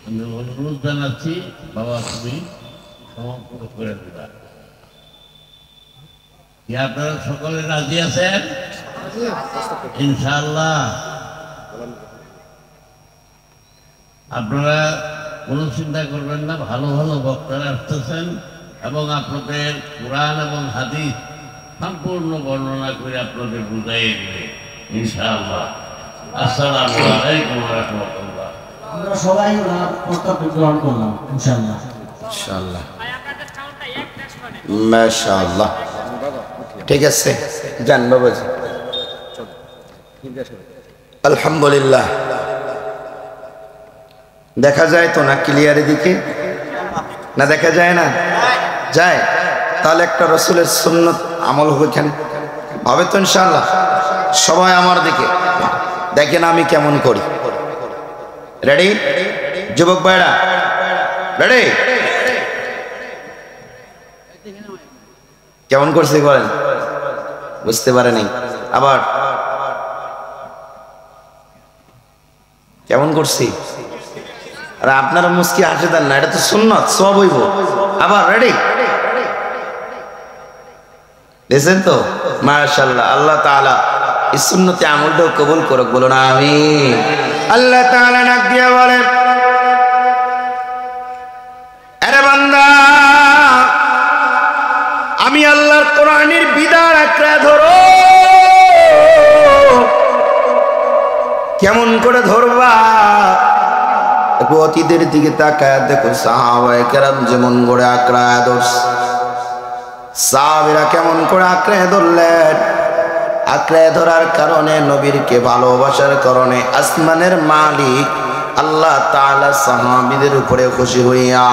S2: আমি অনুরোধ জানাচ্ছি, বাবা তুমি সমাপন করে দিবা। কি আপনারা সকলে রাজি আছেন? ইনশাআল্লাহ আপনারা কোনো চিন্তা করবেন না, ভালো ভালো বক্তারা আসতেছেন এবং আপনাদের কোরআন এবং হাদিস সম্পূর্ণ বর্ণনা করে আপনাদের বুঝাই দেবে ইনশাআল্লাহ। আসসালামু আলাইকুম ওয়া রাহমাতুল্লাহ।
S3: আমরা সবাই বক্তব্য গ্রহণ করলাম ইনশাআল্লাহ।
S1: ইনশাআল্লাহ, মাশাআল্লাহ। ঠিক আছে, যান বাবাজি। আলহামদুলিল্লাহ। দেখা যায় তো না ক্লিয়ার দিকে? না দেখা যায় না? যায়। তাহলে একটা রাসূলের সুন্নাত আমল হবে, কেন হবে তো ইনশাআল্লাহ। সবাই আমার দিকে দেখেন আমি কেমন করি। রেডি যুবক ভাইরা? রেডি? কেমন করছি বলেন? বুঝতে পারেনি? আবার কেমন করছি? আর আপনারা মুস্কি হাসে দেন না, এটা তো সুন্নাত, সব হইব। আবার রেডি? দেখছেন তো? মাশাআল্লাহ। আল্লাহ তাআলা এই সুন্নতে আমলটাও কবুল করুক, বলুন আমিন। আল্লাহ তাআলা ডাক দিয়া বলেন, আরে বান্দা আমি আল্লাহর কোরআনের বিধান আঁকড়ে ধরো। কেমন করে ধরবা? অতীতের দিকে তাকায় দেখো, সাহাবায়ে কেরাম যেমন করে আঁকড়ায় ধরছে, সাহাবীরা কেমন করে আঁকড়ে ধরলেন। আঁকড়ে ধরার কারণে, নবীরকে ভালোবাসার কারণে আসমানের মালিক আল্লাহ তাআলা সাহাবীদের উপরে খুশি হইয়া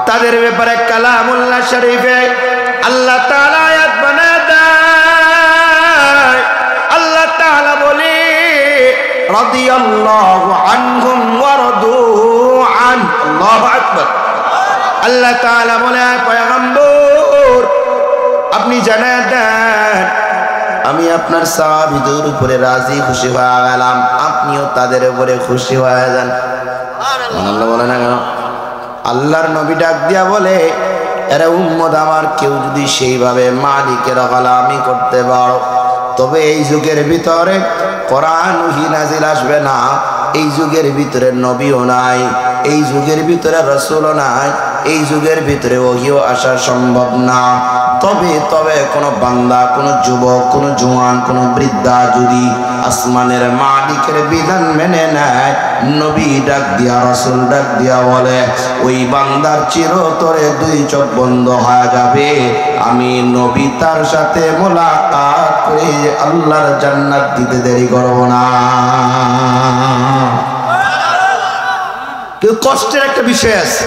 S1: তাদের ব্যাপারে কালামুল্লাহ শরীফে আল্লাহ তাআলা রাদিয়াল্লাহু আনহুম ওয়া রাদু আন। আল্লাহু আকবার। আল্লাহ তাআলা বলে, পয়গম্বর আপনি জানায় দেন আমি আপনার সাহাবীদের উপরে রাজি খুশি হয়ে গেলাম, আপনিও তাদের উপরে খুশি হয়ে যান। সুবহানাল্লাহ বলে না কেন? আল্লাহর নবী ডাক দিয়া বলে, এরা উম্মত আমার, কেউ যদি সেইভাবে মালিকের গোলামি করতে পারো, তবে এই যুগের ভিতরে কোরআন ওহী নাজিল আসবে না, এই যুগের ভিতরে নবীও নাই, এই যুগের ভিতরে রাসূলও নাই, এই যুগের ভিতরে ওহীও আসা সম্ভব না। তবে কোনো বান্দা, কোনো যুবক, কোনো জওয়ান, কোনো বৃদ্ধা যদি আসমানের মালিকের বিধান মেনে নেয়, নবী ডাক দিয়া, রাসূল ডাক দিয়া বলে, ওই বান্দার চিরতরে দুই চোখ বন্ধ হয়ে যাবে, আমি নবী তার সাথে মোলাকাত করে আল্লাহর জান্নাত দিতে দেরি করব না। কিন্তু কষ্টের একটা বিষয় আছে,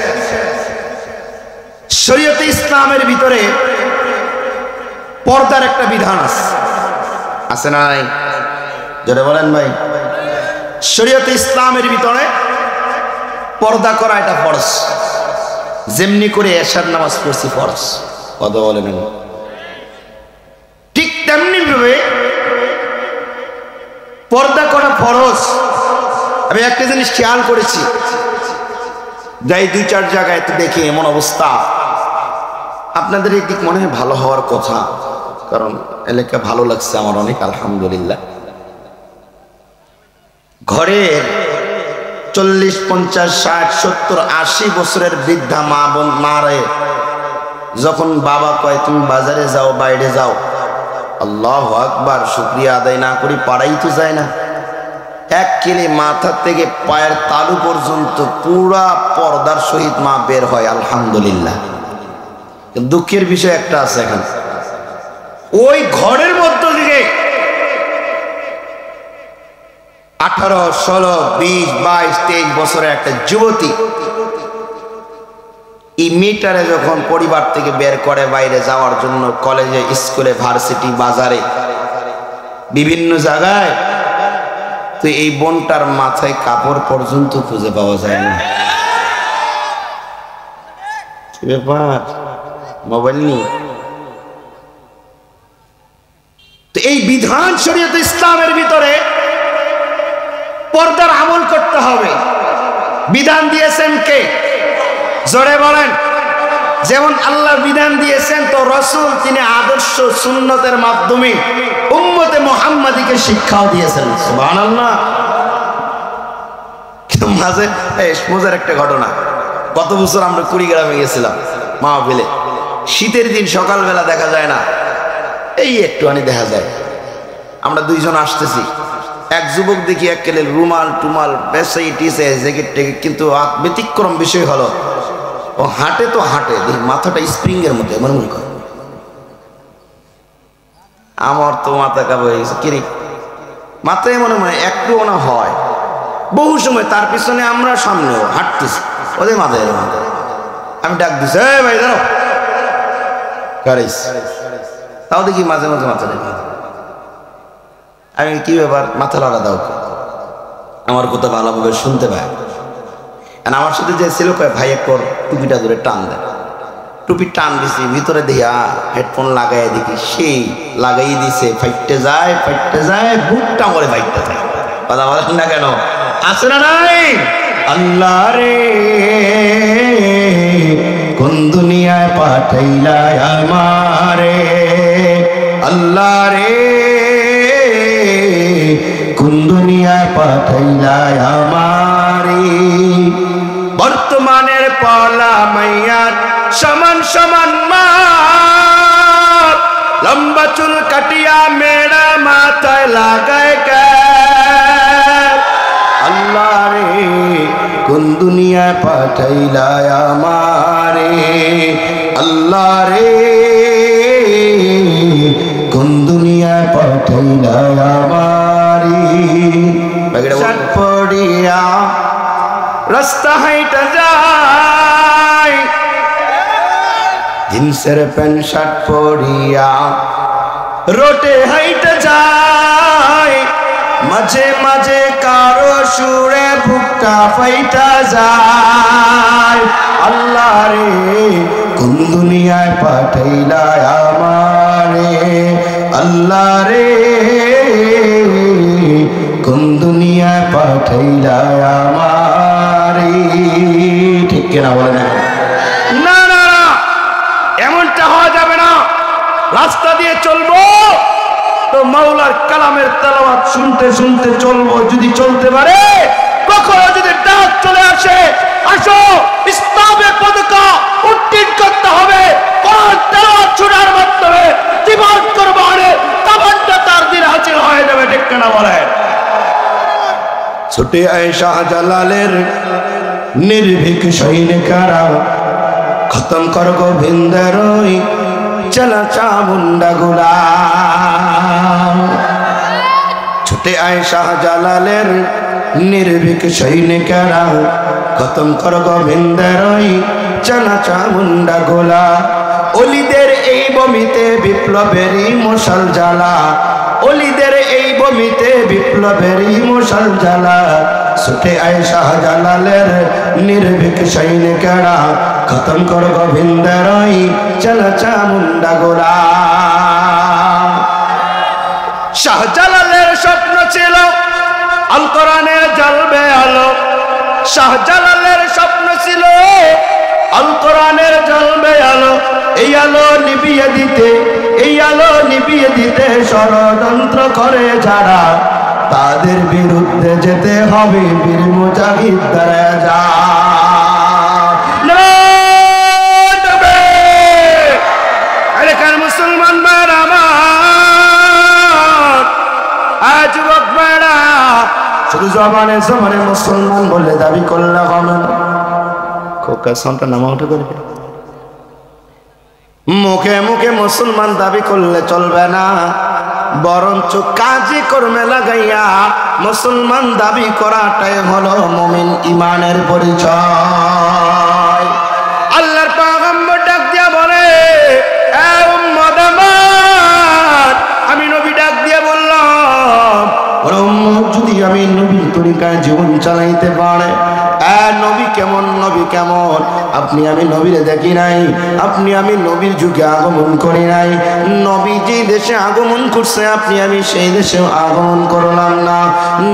S1: শরীয়তে ইসলামের ভিতরে পর্দার একটা বিধান আছে না নাই? যেটা বলেন ভাই, শরীয়তে ইসলামের ভিতরে পর্দা করা এটা ফরজ। যেমনি করে এশার নামাজ পড়ছি ফরজ, কথা বলেন, ঠিক তেমনি ভাবে পর্দা করা ফরজ। আমি একটা জিনিস খেয়াল করেছি, যাই দুই চার জায়গায় তো দেখি এমন অবস্থা, আপনাদের এই দিক মনে হয় ভালো হওয়ার কথা, কারণ এলাকা ভালো লাগছে আমার অনেক, আলহামদুলিল্লাহ। ঘরের 40, 50, 60, 70, 80 বছরের বৃদ্ধা মা বোন মারে যখন বাবা কয় তুমি বাজারে যাও, বাইরে যাও, আল্লাহু আকবার, শুকরিয়া আদায় না করি পাড়াই তো যায় না। এক কিলি মাথা থেকে পায়ের তালু পর্যন্ত পুরা পর্দার সহিত মা বের হয়, আলহামদুলিল্লাহ। দুঃখের বিষয় একটা আছে এখানে, ওই ঘরের মধ্য থেকে 18, 16, 20, 22, 23 বছরের একটা যুবতী এই মেয়েটারে যখন পরিবার থেকে বের করে বাইরে যাওয়ার জন্য, কলেজে, স্কুলে, ভার্সিটি, বাজারে, বিভিন্ন জায়গায়, তো এই বোনটার মাথায় কাপড় পর্যন্ত খুঁজে পাওয়া যায় না। কি ব্যাপার, মোবাইল নিয়ে? তো এই বিধান শরীয়তে ইসলামের ভিতরে পর্দার আমল করতে হবে। বিধান দিয়েছেন কে? জোরে বলেন। যেমন আল্লাহ বিধান দিয়েছেন, তো রাসূল তিনি আদর্শ সুন্নতের মাধ্যমে উম্মতে মুহাম্মাদীকে শিক্ষাও দিয়েছেন। সুবহানাল্লাহ। মাঝে মজার একটা ঘটনা, গত বছর আমরা কুড়িগ্রামে গেছিলাম মাহফিলে। শীতের দিন সকালবেলা দেখা যায় না, এই একটুখানি দেখা যায়। আমরা দুইজন আসতেছি, এক যুবক দেখি এক কেলে রুমাল টুমাল বেসাই টিসে জ্যাকেট টেকেট, কিন্তু ব্যতিক্রম বিষয় হলো ও হাঁটে তো হাঁটে, দেখি মাথাটা স্প্রিং এর মধ্যে আমার মনে করে। আমার তো মাথা কাবু হয়ে গেছে, কিরে মাথায় মনে মনে একটু না হয়। বহু সময় তার পিছনে আমরা সামনেও হাঁটতেছি, ওদের মাথায় মাথায়। আমি ডাক দিছি, এই ভাই জানো কারিস, তাও দেখি মাঝে মাঝে মাথা দেখি। আমি কি ব্যাপার, মাথা লড়া দাও, আমার কথা ভালোভাবে শুনতে পায়। আমার সাথে যে ছিল কয়, ভাই একটু টুপিটা ধরে টান দেয়। টুপি টান দিছি, ভিতরে দিয়া হেডফোন লাগাই দেখি সেই লাগাই দিছে, ফাইটতে যায় বুকটা মরে ফাইটতে যায়। কথা বলেন না কেন? আছে না নাই? আল্লাহ রে কোন দুনিয়ায় পাঠাইলা আমারে, আল্লাহ রে কোন দুনিয়ায় পাঠাইলা আমারে। বর্তমানের পলা মাইয়ার সমান সমান মা, লম্বা চুল কাটিয়া মেয়েরা মাথায় লাগায় কে। আল্লাহ রে কোন দুনিয়ায় পাঠাইলা আমারে, আল্লাহ রে কোন দুনিয়ায় পাঠাইলা আমারে। শার্ট পড়িয়া রাস্তা হাইটা যায়, জিন্সের প্যান্ট শার্ট পরিয়া রোটে হাইটা যায়। মাঝে মাঝে কারো সুরে বুকটা ফাইটা যায়। আল্লাহ রে কোন দুনিয়ায় পাঠাইলা আমারে, আল্লাহ রে কোন দুনিয়ায় পাঠাইলা আমারে। ঠিক কিনা বলে না? না না না, এমনটা হওয়া যাবে না। রাস্তা দিয়ে চলবো তো মাওলার কালামের তেলাওয়াত শুনতে শুনতে চলবো। যদি চলতে পারে, কখনো যদি ডাক চলে আসে, আসো ইসলামের পতাকা উত্তীর্ণ করতে হবে, কোরআন তেলাওয়াত শোনার মাধ্যমে জীবন কোরবানে তামান্না তার দিন হাসিল হয়ে যাবে। ঠিক কিনা বলে? ছুটে আয় শাহজালালের নির্ভীক সৈনিকেরা, খতম কর গোবিন্দের ওই চলা চামুন্ডা গোলাম। ছুটে আয় শাহজালালের নির্ভীক সৈনিকেরা, খতম কর গোবিন্দের ওই চলা চামুন্ডা গোলা। অলিদের এই বমিতে বিপ্লবেরই মশাল জ্বালা, অলিদের এই বমিতে বিপ্লবেরই মশাল জ্বালা। ছুটে আয় শাহজালালের নির্ভীক সৈনিকেরা, খতম কর গোবিন্দের ওই চলা চামুন্ডা গোলা। শাহজালালের স্বপ্ন ছিল আল কোরআনে জ্বলবে আলো, শাহজালালের স্বপ্ন ছিল আল কোরআনের জ্বলবে আলো। এই আলো নিভিয়ে দিতে, এই আলো নিভিয়ে দিতে ষড়যন্ত্র করে যারা, তাদের বিরুদ্ধে যেতে হবে বীর মুজাহিদরা যা। মুসলমান ভাইরা আমার, আজ যুবক ভাইরা, শুধু জবানে জবানে মুসলমান বলে দাবি করলে হবে না। খোকা সন্তান নামা উঠে করবে, মুখে মুখে মুসলমান দাবি করলে চলবে না, বরঞ্চ কাজে কর্মে লাগাইয়া মুসলমান দাবি করাটাই হলো মুমিন ইমানের পরিচয়। আল্লাহর পয়গম্বর ডাক দিয়া বলে, এ উম্মত আমার, আমি নবী ডাক দিয়া বললাম, যদি আমি নবীর তরিকায় জীবন চালাইতে পারে। নবী কেমন, নবী কেমন? আপনি আমি নবীরে দেখি নাই, আপনি আমি নবীর যুগে আগমন করি নাই। নবী যে দেশে আগমন করছে, আপনি আমি সেই দেশেও আগমন করলাম না।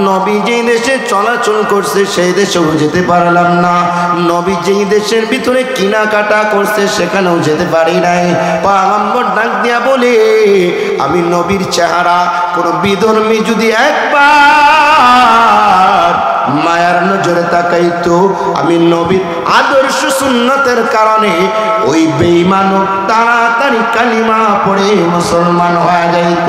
S1: নবী যেই দেশে চলাচল করছে, সেই দেশেও যেতে পারলাম না। নবী যেই দেশের ভিতরে কেনাকাটা করছে, সেখানেও যেতে পারি নাই। পয়গম্বর ডাক দিয়া বলে, আমি নবীর চেহারা কোন বিধর্মী যদি একবার মায়ার নজরে তাকাইতো, আমি নবীর আদর্শ সুন্নতের কারণে ওই বেঈমানও তাড়াতাড়ি কালিমা পড়ে মুসলমান হয়ে যাইত।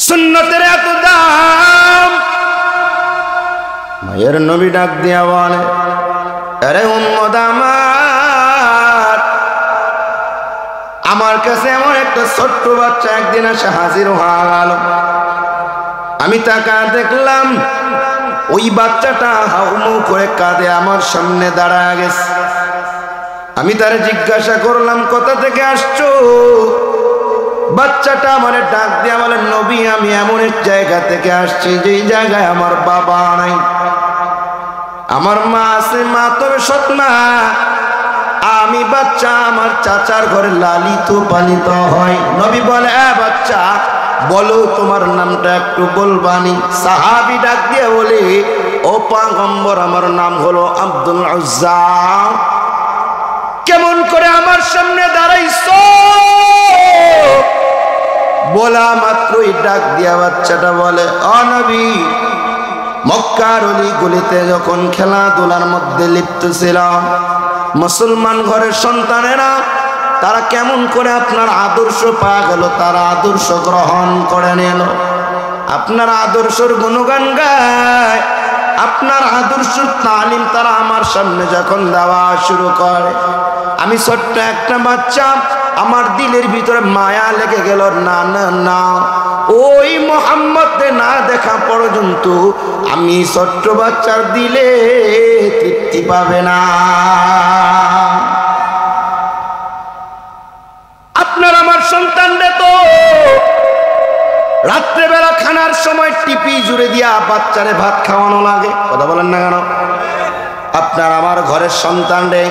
S1: সুন্নতের এত দাম। মায়ের নবী ডাক দিয়া বলে, আরে উম্মত আমার, আমার কাছে এমন একটা ছোট্ট বাচ্চা একদিন এসে হাজির হয়ে গেল। আমি তাকা দেখলাম ওই বাচ্চাটা হাউমাউ করে কাঁদে আমার সামনে দাঁড়ায় গেছে। আমি তারে জিজ্ঞাসা করলাম, কোথা থেকে আসছো? বাচ্চাটা আমার ডাক দিয়ে বলে, নবী আমি এমন এক জায়গা থেকে আসছি যেই জায়গায় আমার বাবা নাই, আমার মা আছে, মা তবে সৎ মা। আমি বাচ্চা আমার চাচার ঘরে লালিত পালিত হয়। নবী বলে, বাচ্চা বলো তোমার নামটা একটু বলবানি। সাহাবী ডাক দিয়ে বলে, ও পয়গম্বর আমার নাম হলো আব্দুল উজ্জা। কেমন করে আমার সামনে দাঁড়াইছো? বলা মাত্রই ডাক দিয়া বাচ্চাটা বলে, ও নবী, মক্কার অলি গলিতে যখন খেলাধুলার মধ্যে লিপ্ত ছিলাম, মুসলমান ঘরের সন্তানেরা তারা কেমন করে আপনার আদর্শ পাওয়া গেল, তারা আদর্শ গ্রহণ করে নিল। আপনার আদর্শের গুণগান গায়, আপনার আদর্শ তালিম তারা আমার সামনে যখন দেওয়া শুরু করে, আমি ছোট্ট একটা বাচ্চা, আমার দিলের ভিতরে মায়া লেগে গেল। না না না, ওই মুহাম্মদকে না দেখা পর্যন্ত আমি ছোট্ট বাচ্চার দিলে তৃপ্তি পাবে না। আপনার আমার সন্তানরে তো খানার সময় টিপি জুড়ে দিয়া বাচ্চারে ভাত খাওয়ানো লাগে, কথা বলেন না কেন? আপনার আমার ঘরের সন্তান রে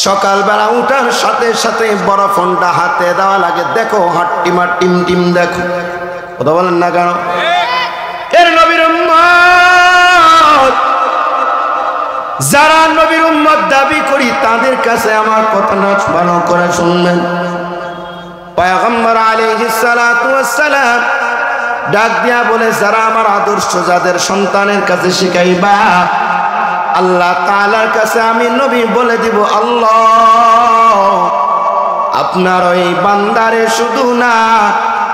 S1: সকালবেলা উঠার সাথে সাথে বড় ফোনটা হাতে দেওয়া লাগে, দেখো হাট্টিমা টিম টিম দেখো, কথা বলেন না কেন? এর নবীর উম্মত, যারা নবীর উম্মত দাবি করি তাদের কাছে আমার কথাটা ভালো করে শুনবেন। পয়গম্বর আলাইহিস সালাতু ওয়াস সালাম ডাক দিয়া বলে, যারা আমার আদর্শ যাদের সন্তানের কাছে শিখাইবা, আল্লাহ তাআলার কাছে আমি নবী বলে দিব, আল্লাহ আপনার ওই বান্দারে শুধু না,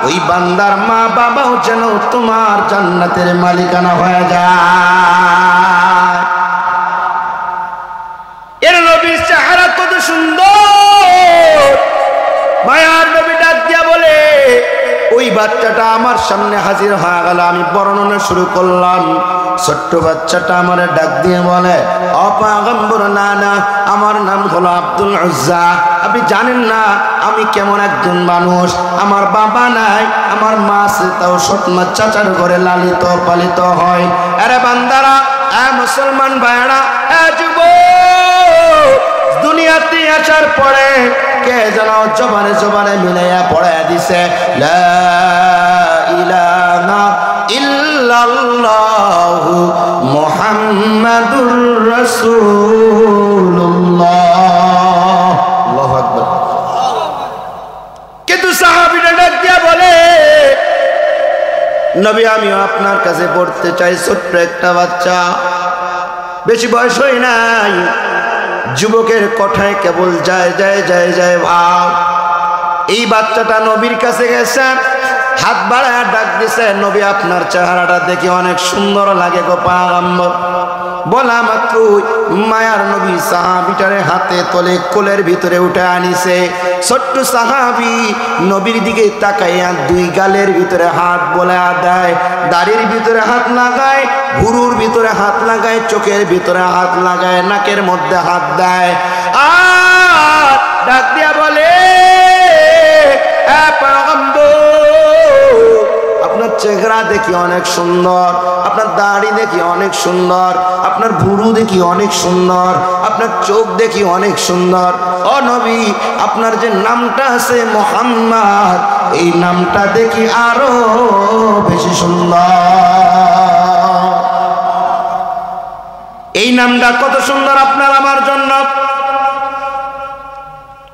S1: ওই বান্দার মা বাবাও যেন তোমার জান্নাতের মালিকানা হয়ে যায়। এর নবীর চেহারা কত সুন্দর, মায়ার নবী ডাক দিয়া বলে, ওই বাচ্চাটা আমার সামনে হাজির হয়ে গেল, আমি বর্ণনা শুরু করলাম। ছোট্ট বাচ্চাটা আমার ডাক দিয়ে বলে, ও পয়গম্বর, না না, আমার নাম হলো আব্দুল উজ্জা, আপনি জানেন না আমি কেমন একজন মানুষ, আমার বাবা নাই, আমার মা আছে, তাও সৎমা চাচার ঘরে লালিত পালিত হয়। আরে বান্দারা, মুসলমান ভাইরা, যুবক, দুনিয়াতে আসার পরে কে যেন জবানে জবানে মিলাইয়া পড়াইয়া দিছে, লা ইলাহা ইল্লাল্লাহু মুহাম্মাদুর রাসূলুল্লাহ। আল্লাহু আকবার। কিন্তু সাহাবীরা ডাক দিয়া বলে, নবী আমিও আপনার কাছে পড়তে চাই। ছোট্ট একটা বাচ্চা, বেশি বয়স হয় নাই, যুবকের কথায় কেবল যায় যায় যায় যায় ভাব। এই বাচ্চাটা নবীর কাছে গেছে, হাত বাড়ায় ডাক দিছে, নবী আপনার চেহারাটা দেখে অনেক সুন্দর লাগে গো পয়গম্বর। বলা মাত্র মায়ার নবী সাহাবীটারে হাতে তোলে কোলের ভিতরে উঠে আনিছে। ছোট্ট সাহাবী নবীর দিকে তাকাইয়া দুই গালের ভিতরে হাত বলায়া দেয়, দাড়ির ভিতরে হাত লাগায়, ভুরুর ভিতরে হাত লাগায়, চোখের ভিতরে হাত লাগায়, নাকের মধ্যে হাত দেয়, আর ডাক দিয়া বলে, আপনার চেহারা দেখি অনেক সুন্দর, আপনার দাড়ি দেখি অনেক সুন্দর, আপনার ভুরু দেখি অনেক সুন্দর, আপনার চোখ দেখি অনেক সুন্দর। ও নবী, আপনার যে নামটা আছে মুহাম্মদ, এই নামটা দেখি আরো বেশি সুন্দর। এই নামটা কত সুন্দর আপনার আমার জন্য।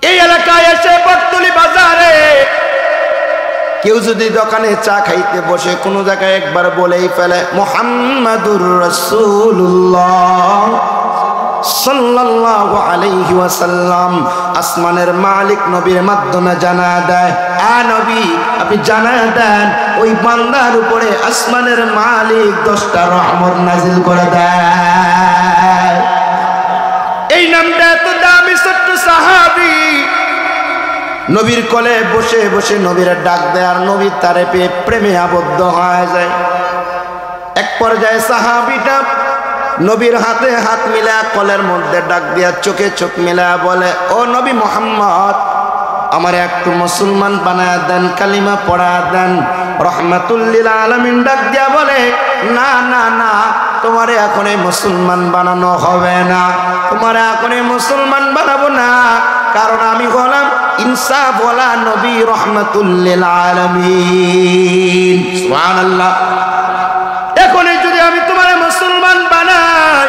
S1: এই এলাকায় এসে বটতলী বাজারে কেউ যদি দোকানে চা খাইতে বসে কোনো জায়গায় একবার বলেই ফেলে মুহাম্মাদুর রাসূলুল্লাহ সাল্লাল্লাহু আলাইহি ওয়াসাল্লাম, আসমানের মালিক নবীর মাধ্যমে জানা দেয়, আ নবী আপনি জানা দেন ওই বান্দার উপরে আসমানের মালিক 10টা রহমত নাজিল করে দেয়। এই নামটা এত দামি। ছোট্ট সাহাবী নবীর কোলে বসে বসে নবীর ডাক দেয়, আর নবী তারে পেয়ে প্রেমে আবদ্ধ হয়ে যায়। এক পর্যায়ে সাহাবীটা নবীর হাতে হাত মিলা কোলের মধ্যে ডাক দিয়া চোখে চোখ মিলা বলে, ও নবী মুহাম্মদ, আমার একটু মুসলমান বানায় দেন, কালিমা পড়া দেন। রহমাতুল লিল আলামিন ডাক দিয়া বলে, না না না, তোমারে এখন মুসলমান বানানো হবে না, তোমারে এখন মুসলমান বানাবো না, কারণ আমি হলাম ইনসাফ ওয়ালা নবী রহমাতুল লিল আলামিন। সুবহানাল্লাহ। এখন যদি আমি তোমারে মুসলমান বানাই,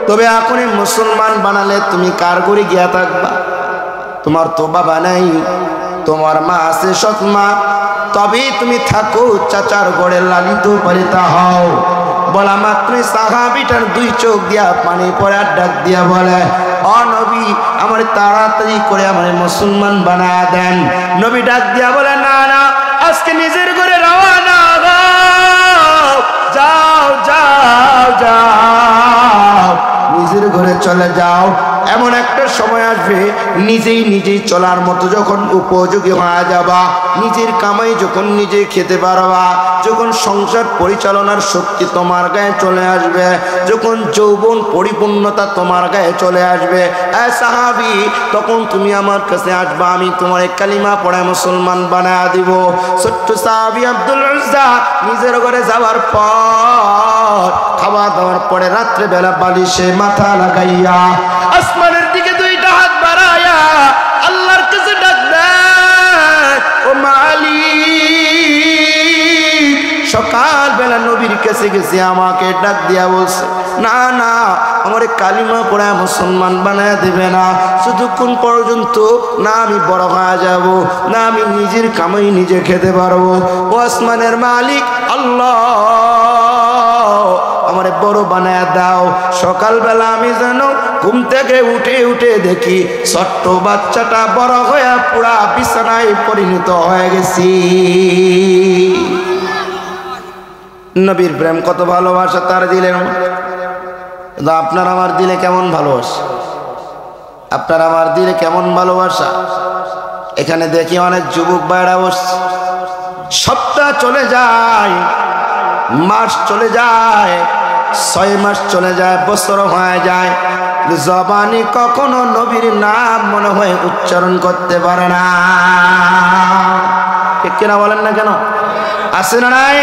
S1: তবে এখন মুসলমান বানালে তুমি কার ঘরে গিয়া থাকবা? তোমার তো বাবা নাই, তোমার মা আছে সৎ মা, তবেই তুমি থাকো চাচার ঘরে লালিত পালিত হও। বলা মাত্র সাহাবীটার দুই চোখ দিয়া পানি পড়ে ডাক দিয়া বলে, ও নবী আমার তাড়াতাড়ি করে আমার মুসলমান বানায় দেন। নবী ডাক দিয়া বলে, না না, আজকে নিজের ঘরে রওনা হও, যাও যাও যাও, নিজের ঘরে চলে যাও। এমন একটা সময় আসবে নিজেই চলার মতো যখন উপযোগী হয়ে যাবা, নিজের কামাই যখন নিজে খেতে পারবা, যখন সংসার পরিচালনার শক্তি তোমার গায়ে চলে আসবে, যখন যৌবন পরিপূর্ণতা তোমার গায়ে চলে আসবে, সাহাবী তখন তুমি আমার কাছে আসবা, আমি তোমার কালিমা পড়ে মুসলমান বানায় দিব। ছোট্ট সাহাবী আব্দুল উজ্জা নিজের ঘরে যাওয়ার পর খাওয়া দাওয়ার পরে রাত্রে বেলা বালিশে মাথা লাগাইয়া আসমানের দিকে দুইটা হাত বাড়াইয়া আল্লাহর কাছে ডাক দেয়, ও মালিক। সকাল বেলা নবীর কাছে গেছে, আমাকে ডাক দিয়া বলছে, না না আমার কালিমা পড়ে মুসলমান বানায় দেবে না, যতক্ষণ পর্যন্ত না আমি বড় হয়ে যাব, না আমি নিজের কামাই নিজে খেতে পারবো। ও আসমানের মালিক আল্লাহ, আমারে বড় বানায় দাও। সকালবেলা আমি যেন ঘুম থেকে উঠে দেখি ছোট্ট বাচ্চাটা বড় হয়ে পুরা বিছানায় পরিণত হয়ে গেছি। নবীর প্রেম কত ভালোবাসা তার দিলের, কিন্তু আপনার আমার দিলে কেমন ভালোবাসা, আপনার আমার দিলে কেমন ভালোবাসা। এখানে দেখি অনেক যুবক ভাইরা বসছে, সপ্তাহ চলে যায়, মাস চলে যায়, 6 মাস চলে যায়, বছর হয়ে যায়, জবানি কখনো নবীর নাম মনে হয় উচ্চারণ করতে পারে না। ঠিক কিনা বলেন না কেন? আছে না নাই?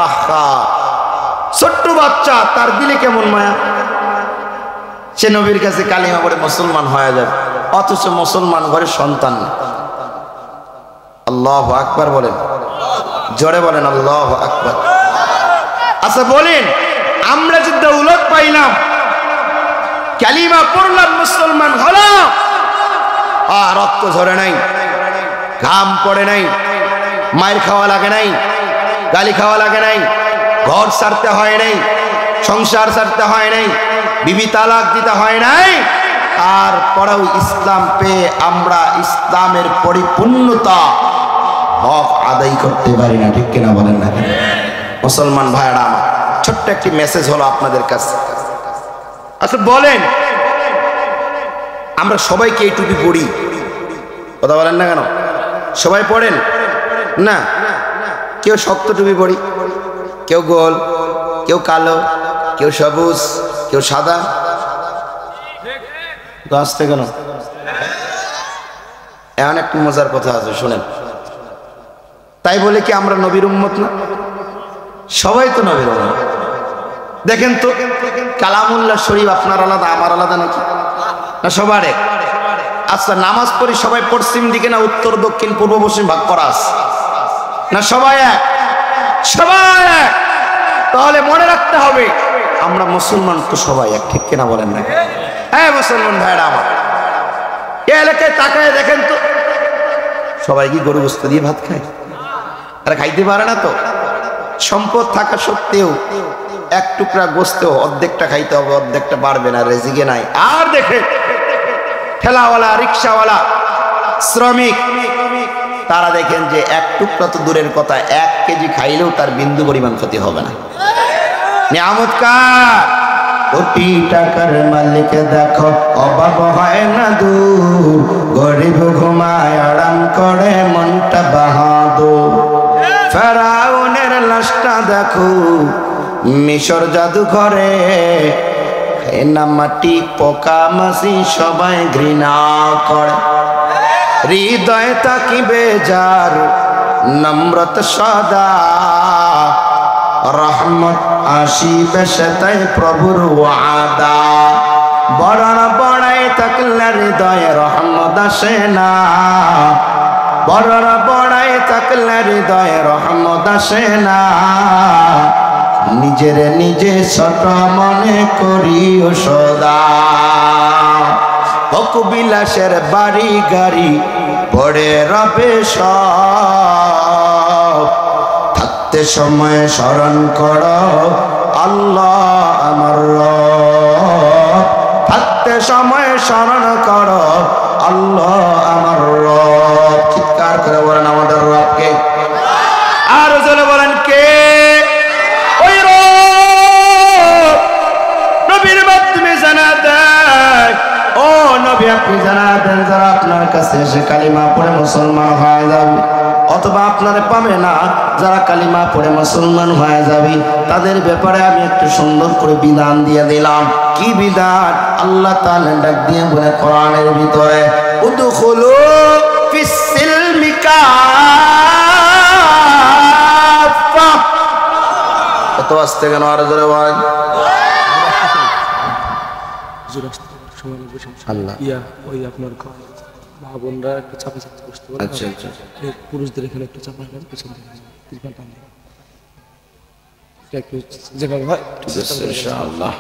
S1: আহা, ছোট্ট বাচ্চা, তার দিলে কেমন মায়া, সে নবীর কাছে কালিমা পড়ে মুসলমান হয়ে যাবে, অথচ মুসলমান ঘরে সন্তান নেই। আল্লাহু আকবার বলেন, জোরে বলেন আল্লাহু আকবার। আচ্ছা বলেন, আমরা যে দৌলত পাইলাম, কালিমা পড়লাম, মুসলমান হলাম, আর রক্ত ঝরে নাই, ঘাম পড়ে নাই, মায়ের খাওয়া লাগে নাই, গালি খাওয়া লাগে নাই, ঘর ছাড়তে হয় নাই, সংসার ছাড়তে হয় নাই, বিবি তালাক দিতে হয় নাই, আর পরেও ইসলাম পেয়ে আমরা ইসলামের পরিপূর্ণতা হক আদায় করতে পারি না। ঠিক কিনা বলেন না? মুসলমান ভাইরা আমার, ছোট্ট একটি মেসেজ হলো আপনাদের কাছে। আচ্ছা বলেন, আমরা সবাইকে এই টুপি পড়ি, কথা বলেন না কেন? সবাই পড়েন না? কেউ শক্ত টুপি পড়ি, কেউ গোল, কেউ কালো, কেউ সবুজ, কেউ সাদা। আসতে কেন? এমন একটি মজার কথা আছে, শোনেন। তাই বলে কি আমরা নবীর উম্মত না? সবাই তো নবীর উম্মত। দেখেন তো, কালামুল্লাহ শরীফ আপনার আলাদা আমার আলাদা নাকি? না সবার এক? আচ্ছা নামাজ পড়ি সবাই পশ্চিম দিকে না উত্তর দক্ষিণ পূর্ব পশ্চিম ভাগ করা আছে না? সবাই এক, সবাই এক। তাহলে মনে রাখতে হবে আমরা মুসলমান তো সবাই এক। ঠিক কিনা বলেন না? হ্যাঁ মুসলমান ভাইরা আমার, এই এলাকায় তাকায় দেখেন তো, সবাই কি গরু গোশত দিয়ে ভাত খায়? আরে খাইতে পারে না তো। সম্পদ থাকা সত্ত্বেও এক টুকরা গোশতেও অর্ধেকটা খাইতে হবে, অর্ধেকটা পারবে না, রেজিকে নাই। আর দেখে ঠেলাওয়ালা, রিক্সাওয়ালা, শ্রমিক, তারা দেখেন যে এক টুকরা তো দূরের কথা, 1 কেজি খাইলেও তার বিন্দু পরিমাণ ক্ষতি হবে না। নিয়ামত কার? কোটি টাকার মালিক দেখো অভাব হয় না দূর, গরিব ঘুমায় আরাম করে মনটা বাহাদুর। ফেরাউনের লাশটা দেখো মিশর জাদুঘরে, না মাটি পোকা মাছি সবাই ঘৃণা করে। হৃদয় তাকিবে যার নম্রত সদা, রহমত আসিবে সেটাই প্রভুর ওয়াদা। বড় বড়াই থাকলে হৃদয়ে রহমত আসে না, বড় বড়াই থাকলে হৃদয়ে রহমত আসে না। নিজের নিজে ছোট মনে করিও সদা, হক বিলাসের বাড়ি গাড়ি পড়ে রবে সব, থাকতে সময় স্মরণ করো আল্লাহ আমার রব, থাকতে সময় স্মরণ করো আল্লাহ আমার রব। চিৎকার করে বলেন আমাদের রবকে, আর জোরে বলেন কে? ওই রব নবীর মাধ্যমে জানা দেয় ও নবী আপনি জানাবেন যারা আপনার কাছে এসে কালিমা পড়ে মুসলমান হয়ে যাবে, অথবা আপনারে পাবে না যারা কালিমা পড়ে মুসলমান হয়ে যাবে, তাদের ব্যাপারে আমি একটু সুন্দর করে বিধান দিয়ে দিলাম। কি বিধান? আল্লাহ তাআলা ডাক দিয়ে বলে কোরআনের ভিতরে, উদখুলু ফিস সিলমি কাফা। এত আস্তে কেন? আরো জোরে বলেন। আল্লাহ
S4: ওই আপনার মা বোনরা একটু চাপা চাপা বসতে পারে।
S1: আচ্ছা আচ্ছা,
S4: পুরুষদের এখানে একটু চাপা দেন, পিছন থেকে তিরপাল টান দেন। এটা একটু যেভাবে হয়
S1: ইনশাআল্লাহ।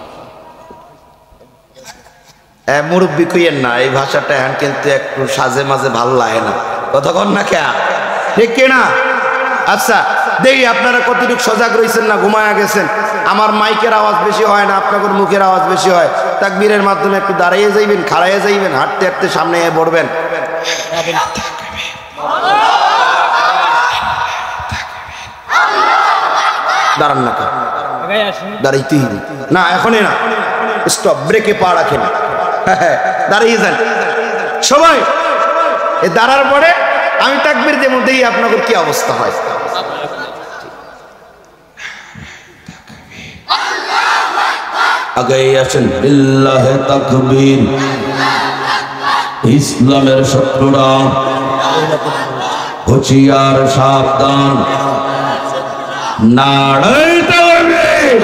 S1: মুরব্বী কইয়েন না, এই ভাষাটা এখন কিন্তু একটু সাজে মাঝে ভাল লাগে না, কতক্ষণ না কে ঠিক কিনা? আচ্ছা দেখি আপনারা কতটুকু সজাগ রয়েছেন না ঘুমায়া গেছেন। আমার মাইকের আওয়াজ বেশি হয় না, আপনাদের মুখের আওয়াজ বেশি হয়। তাকবীরের মাধ্যমে একটু দাঁড়িয়ে যাইবেন, খাড়াইয়ে যাইবেন, হাঁটতে হাঁটতে সামনে পড়বেন। দাঁড়ান না, দাঁড়াইতেই না, এখনই না, স্টপ, ব্রেকে পা রাখেন, দাঁড়িয়ে যান সবাই। এ দাঁড়ার পরে আমি তাকবীর দেব, দেই আপনাদের কি অবস্থা হয়। আগে আসেন, বিল্লাহে তাকবীর। ইসলামের শত্রুরা হুঁশিয়ার, সাবধান, নারায়ে তাকবীর।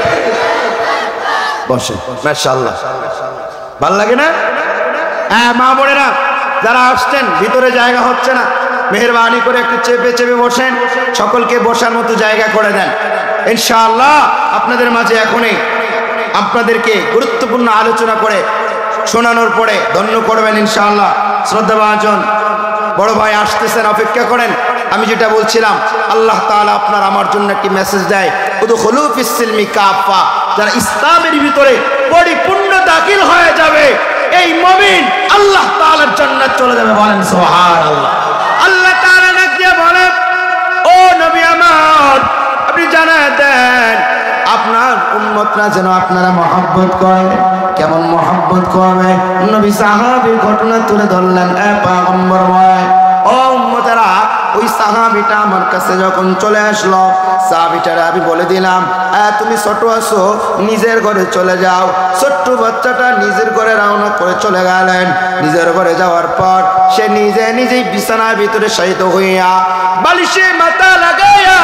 S1: বসে, মাশাআল্লাহ, ভালো লাগে না? হ্যাঁ মা বোনেরা যারা আসছেন, ভিতরে জায়গা হচ্ছে না, মেহেরবানি করে একটু চেপে চেপে বসেন, সকলকে বসার মতো জায়গা করে দেন। ইনশাআল্লাহ আপনাদের মাঝে এখনই আপনাদেরকে গুরুত্বপূর্ণ আলোচনা করে শোনানোর পরে ধন্য করবেন ইনশাআল্লাহ। শ্রদ্ধাভাজন বড় ভাই আসতেছেন, অপেক্ষা করেন। আমি যেটা বলছিলাম, আল্লাহ তাআলা আপনার আমার জন্য একটি মেসেজ দেয়, উদখুলু ফিস সিলমি কাফা। যারা ইসলামের ভিতরে পরিপূর্ণ দাখিল হয়ে যাবে, এই মুমিন আল্লাহ তাআলার জান্নাত চলে যাবে। বলেন সুবহানাল্লাহ। আল্লাহ তাআলা ডাক দিয়ে বলেন, ও নবী আমার, আপনি জানায় দেন আপনার উম্মতরা যেন আপনারা মহব্বত করে। কেমন মহব্বত করবে? নবী সাহাবীর ঘটনা তুলে ধরলেন। এ পয়গম্বর ভাই, ও উম্মতেরা, ওই সাহাবীটা আমার কাছে যখন চলে আসলো, সাহাবীটারে আমি বলে দিলাম, তুমি ছোট আছো, নিজের ঘরে চলে যাও। ছোট্ট বাচ্চাটা নিজের ঘরে রওনা করে চলে গেলেন। নিজের ঘরে যাওয়ার পর সে নিজেই বিছানার ভিতরে শায়িত হইয়া বালিশে মাথা লাগাইয়া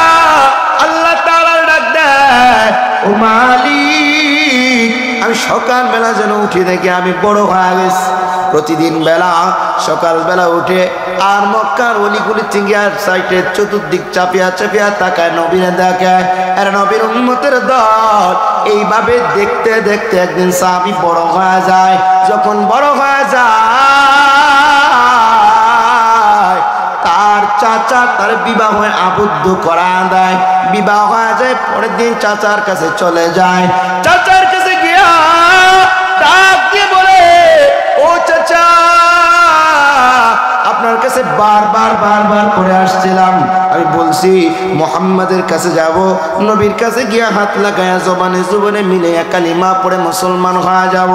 S1: আল্লাহ তাআলার ডাক দেয়, ও মালিক, আমি সকালবেলা যেন উঠে দেখি আমি বড় হয়ে গেছি। প্রতিদিন বেলা সকালবেলা উঠে আর মক্কার অলিগুলি চিঙ্গিয়ার সাইডে চতুর্দিক চাপিয়া চাপিয়া তাকায়, নবীরে দেখে। আর নবীর উম্মতের দল এইভাবে দেখতে দেখতে একদিন সাহাবী বড় হয়ে যায়। যখন বড় হয়ে যায়, তার চাচা তার বিবাহ আবদ্ধ করা দেয়। বিবাহ হয়ে যায়, পরের দিন চাচার কাছে চলে যায়। চাচার কাছে গিয়া ডাক দিয়ে বলে, ও চাচা, আপনার কাছে বারবার করে আসছিলাম। আমি বলছি মুহাম্মাদের কাছে যাব, নবীর কাছে গিয়া হাত লাগায়া জবানে মিলাইয়া কালিমা পড়ে মুসলমান হয়ে যাব।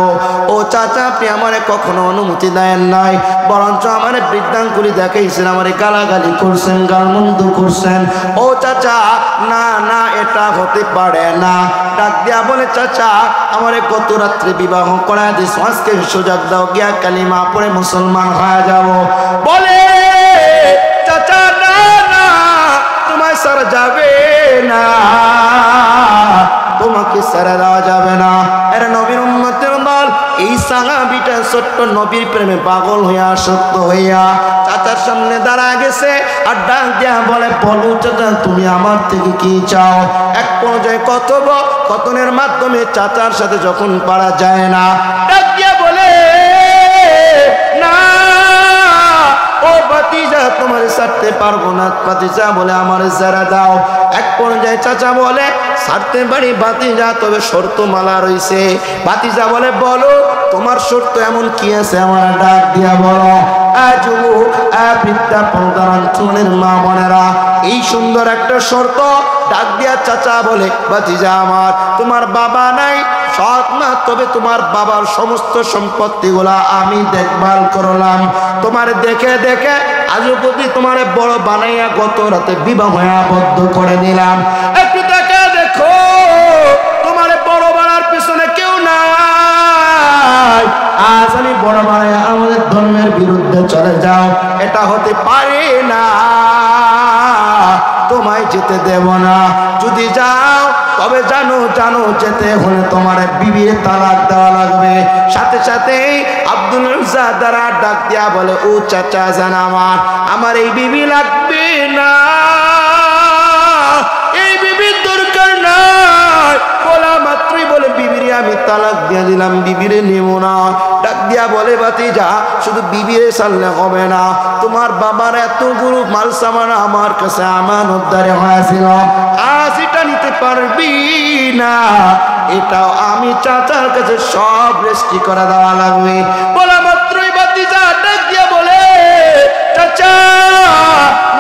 S1: ও চাচা, আপনি আমারে কখনো অনুমতি দেন নাই, বরঞ্চ আমারে বৃদ্ধাঙ্গুলি দেখাইছেন, আমারে গালাগালি করছেন, গালমন্দ করছেন। ও চাচা, না না, এটা হতে পারে না। ডাক দিয়া বলে, চাচা, আমারে গত রাত্রে বিবাহ করা দিস, আজকে সুযোগ দাও, গিয়া কালিমা পড়ে মুসলমান হয়ে যাব। বলে, চাচা, না না, তোমায় সারা যাবে না, তোমাকে সারা দেওয়া যাবে না। এর নবীর উম্মতের দল এই সাহাবীটা ছোট্ট নবীর প্রেমে পাগল হইয়া আসক্ত হইয়া চাচার সামনে দাঁড়া গেছে। আর ডাক দিয়া বলে, বলো চাচা, তুমি আমার থেকে কি চাও? এক পর্যায়ে কথনের মাধ্যমে চাচার সাথে যখন পারা যায় না, ডাক দিয়া বলে, না, ও ভাতিজা, তোমার ছাড়তে পারবো না। ভাতিজা বলে, আমার যারা দাও। এক পর্যায়ে চাচা বলে, ছাড়তে পারি ভাতিজা, তবে শর্ত মালা রইছে। ভাতিজা বলে, বলো তোমার শর্ত এমন কি আছে, আমার ডাক দিয়া বলো। বৃদ্ধা পর্দাঞ্চলের মা বোনেরা, এই সুন্দর একটা শর্ত ডাক দিয়া চাচা বলে, ভাতিজা আমার, তোমার বাবা নাই, সৎ মা, তবে তোমার বাবার সমস্ত সম্পত্তিগুলা আমি দেখভাল করলাম। তোমার দেখে দেখে আজও প্রতি তোমার বড় বানাইয়া গত রাতে বিবাহ আবদ্ধ করে দিলাম। একটু তাকে দেখো, তোমার বড় বানার পিছনে কেউ নাই। আজ আমি বড় বানাইয়া আমাদের ধর্মের বিরুদ্ধে চলে যাও, এটা হতে পারে না। তোমায় যেতে দেব না। যদি যাও তবে জানো জানো যেতে হলে তোমার বিবির তালাক দেওয়া লাগবে। সাথে সাথে আব্দুল উজ্জা দ্বারা ডাক দিয়া বলে, ও চাচা জান, আমার এই বিবি লাগবে না, এই বিবির দরকার নাই। বলা মাত্রই বলে, বিবিরে আমি তালাক দিয়ে দিলাম, বিবিরে নেব না। ডাক দিয়া বলে, ভাতিজা শুধু বিবিরে ছাড়লে হবে না, তোমার বাবার এতগুলো মাল সামান আমার কাছে আমানত দ্বারে হয়েছিল, আজ এটা নিতে পারবি না। এটাও আমি চাচার কাছে সব রেস্টি করে দেওয়া লাগবে। বলা মাত্রই ভাতিজা ডাক দিয়া বলে, চাচা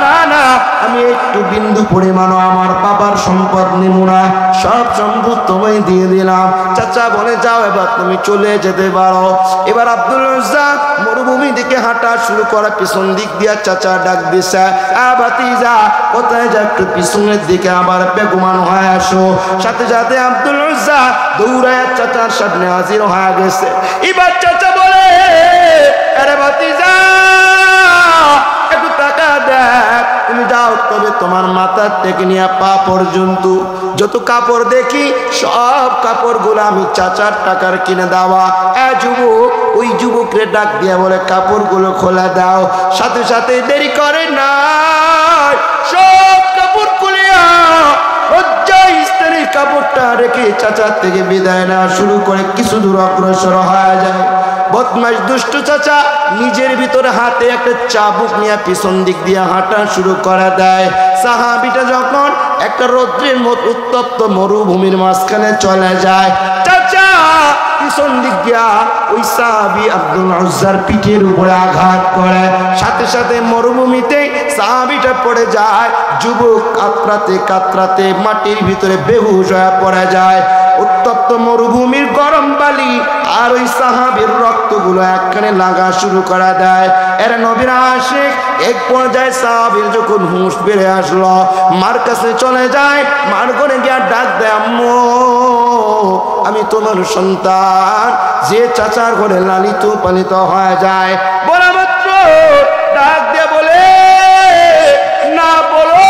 S1: না না, আমি একটু বিন্দু পরিমাণও আমার বাবার সম্পদ নেব না, সব সম্পদ তোমায় দিয়ে দিলাম। চাচা বলে, যাও এবার তুমি চলে যেতে পারো। এবার আব্দুল উজ্জা মরুভূমি দিকে হাঁটা শুরু করা, পিছন দিক দিয়া চাচা ডাক দিছে, ভাতিজা কোথায় যা, একটু পিছনের দিকে আবার বেগুমান হয়ে আসো। সাথে সাথে আব্দুল উজ্জা দৌড়ায় চাচার সামনে হাজির হয়ে গেছে। এবার চাচা বলে, আরে ভাতিজা একটু টাকা দেখ, তুমি যাও, তবে তোমার মাথার থেকে নিয়ে পা পর্যন্ত যত কাপড় দেখি সব কাপড়গুলো আমি চাচার টাকার কিনে দেওয়া। যুবক ওই যুবকরে ডাক দিয়ে বলে, কাপড়গুলো খোলা দাও। সাথে সাথে দেরি করে না, সব কাপড় খুলিয়া লজ্জায় স্ত্রীর কাপড়টা রেখে চাচার থেকে বিদায় নেওয়া শুরু করে কিছু দূর অগ্রসর হয়ে যায়। বদমাশ দুষ্ট চাচা নিজের ভিতরে হাতে একটা চাবুক নিয়ে পিছন দিক দিয়ে হাঁটা শুরু করে দেয়। সাহাবীটা যখন একটা রৌদ্রের মতো উত্তপ্ত মরুভূমির মাঝখানে চলে যায়, চাচা পিছন দিক দিয়া ওই সাহাবী আব্দুল উজ্জার পিঠের উপরে আঘাত করে। সাথে সাথে মরুভূমিতে সাহাবীটা পড়ে যায়। যুবক কাতরাতে কাতরাতে মাটির ভিতরে বেহুশ হয়ে পড়ে যায়। উত্তপ্ত মরুভূমির গরম বালি আর ওই সাহাবীর রক্তগুলো একখানে লাগা শুরু করা দেয়। এর নবীর আশিক এক পর্যায়ে সাহাবীর যখন হুঁশ বেড়ে আসলো, মার কাছে চলে যায়। মার ঘরে গিয়া ডাক দেয়, আম্মু আমি তোমার সন্তান, যে চাচার ঘরে লালিত পালিত হয়ে যায়। বলা মাত্র ডাক দিয়ে বলে, না বলো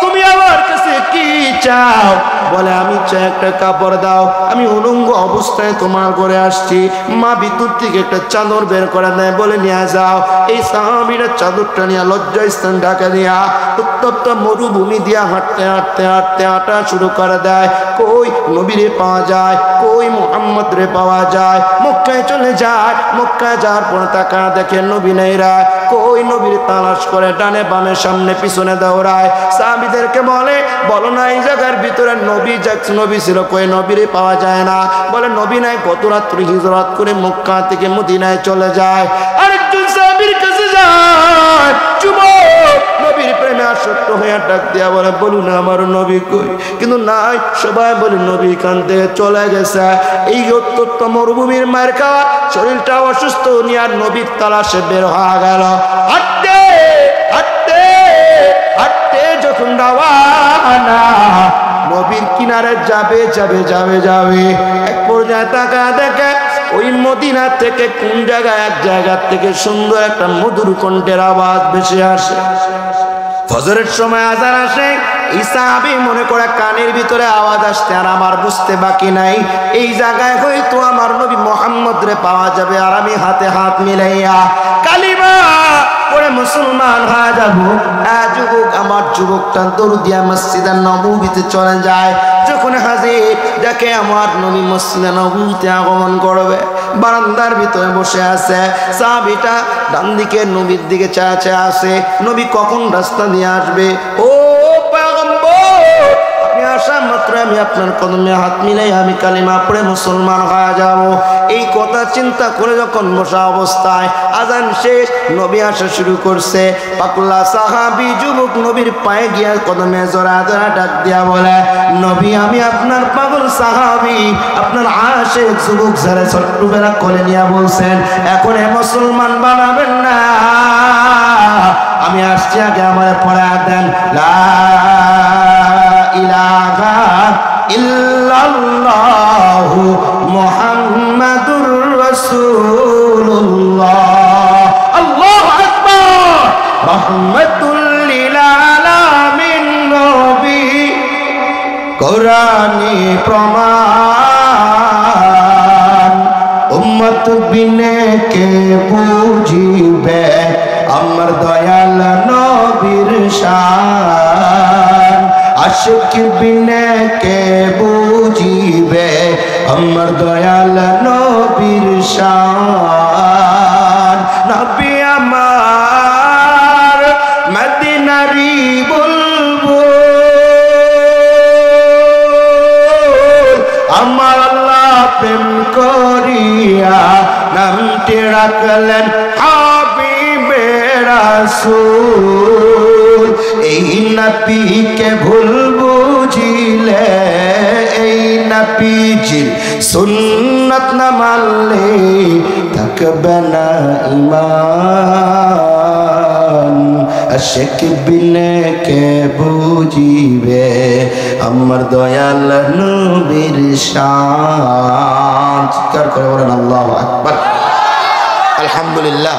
S1: তুমি আমার কাছে কি চাও? বলে, আমি চাই একটা কাপড় দাও, আমি উলঙ্গ অবস্থায় তোমার ঘরে আসছি। মা ভিতর থেকে একটা চাদর বের করে দেয়, বলে নিয়ে যাও। এই সাহাবীরা চাদরটা নিয়ে লজ্জাস্থান ঢাকা দিয়া উত্তপ্ত মরুভূমি দিয়া হাঁটতে হাঁটতে হাঁটতে হাঁটা শুরু করে দেয়। কই নবীরে পাওয়া যায়, কই মুহাম্মদ রে পাওয়া যায়। মক্কায় চলে যায়। মক্কায় যাওয়ার পর তাকা দেখে নবী নেইরা, কই নবীর তালাশ করে ডানে বামে সামনে পিছনে দৌড়ায়। সাহাবীদেরকে বলে, বলো না এই জায়গার ভিতরে নবী নবী ছিল, কই নবীরে পাওয়া যায় না। বলে, নবী নাই গত রাত্রি হিজরত করে মক্কা থেকে মদিনায় চলে যায়। আরেকজন সাহাবীর কাছে যায়, যুবক নবীর প্রেমে আসক্ত হয়ে ডাক দিয়া বলে, বলুন আমার নবী কই? কিন্তু নাই, সবাই বলে নবী কান থেকে চলে গেছে। এই অত্যন্ত মরুভূমির মার খাওয়া শরীরটা অসুস্থ নিয়ে আর নবীর তালাশে বের হয়ে গেল। হাঁটতে হাঁটতে হাঁটতে যখন রওয়ানা নবীর কিনারে যাবে যাবে যাবে যাবে, এক পর্যায়ে তাকা দেখে ওই মদিনা থেকে কোন জায়গায় এক জায়গা থেকে সুন্দর একটা মধুর কণ্ঠের আওয়াজ ভেসে আসে। ফজরের সময় আজান আসে। এই সাহাবী মনে করে কানের ভিতরে আওয়াজ আসছে আর আমার বুঝতে বাকি নাই, এই জায়গায় হয়তো আমার নবী মুহাম্মদ রে পাওয়া যাবে। আর আমি হাতে হাত মিলাইয়া কালিমা পড়ে মুসলমান হয়ে যাবো। যুবক আমার যুবকটা দৌড় দিয়া মসজিদে নববীতে চলে যায়। যখন হাজির দেখে আমার নবী মসজিদে নববীতে আগমন করবে, বারান্দার ভিতরে বসে আছে। সাহাবীটা ডান দিকে নবীর দিকে চেয়ে চেয়ে আছে, নবী কখন রাস্তা দিয়ে আসবে। ও পয়গম্বর, আসা মাত্র আমি আপনার কদমে হাত মিলাই আমি কালিমা পড়ে মুসলমান হয়ে যাব। এই কথা চিন্তা করে যখন বসা অবস্থায় আজান শেষ, নবী আসা শুরু করছে। পাকুল্লা সাহাবী যুবক নবীর পায়ে গিয়া কদমে জড়া জড়া ডাক দিয়া বলে, নবী আমি আপনার পাগল সাহাবী, আপনার আশিক যুবক যারা ছোট্টবেলা কোলে নিয়ে বলছেন এখন মুসলমান বানাবেন না, আমি আসছি আগে আমার পড়া দেন লা ইলাহা ইল্লাল্লাহু মুহাম্মাদুর রাসূলুল্লাহ। আল্লাহু আকবার। রাহমাতুল লিল আলামিন নবী কোরআনে প্রমাণ, উম্মত বিনে কে বুঝিবে আমার দয়াল নবীর শান, আশিক বিনে কে বুঝিবে আমার দয়াল নবীর শান। নবী আমার মদিনারি বুলবুল, আমার আল্লাহ প্রেম করিয়া নামটি রাখলেন হাবিবে রাসূল। এই নবীকে ভুল বুঝিলে, এই নবীজির সুন্নাত না মানলে থাকবে না ঈমান, আশিক বিনে কে বুঝিবে আমার দয়াল নবীর শান। চিৎকার করে বলেন আল্লাহু আকবার। আলহামদুলিল্লাহ।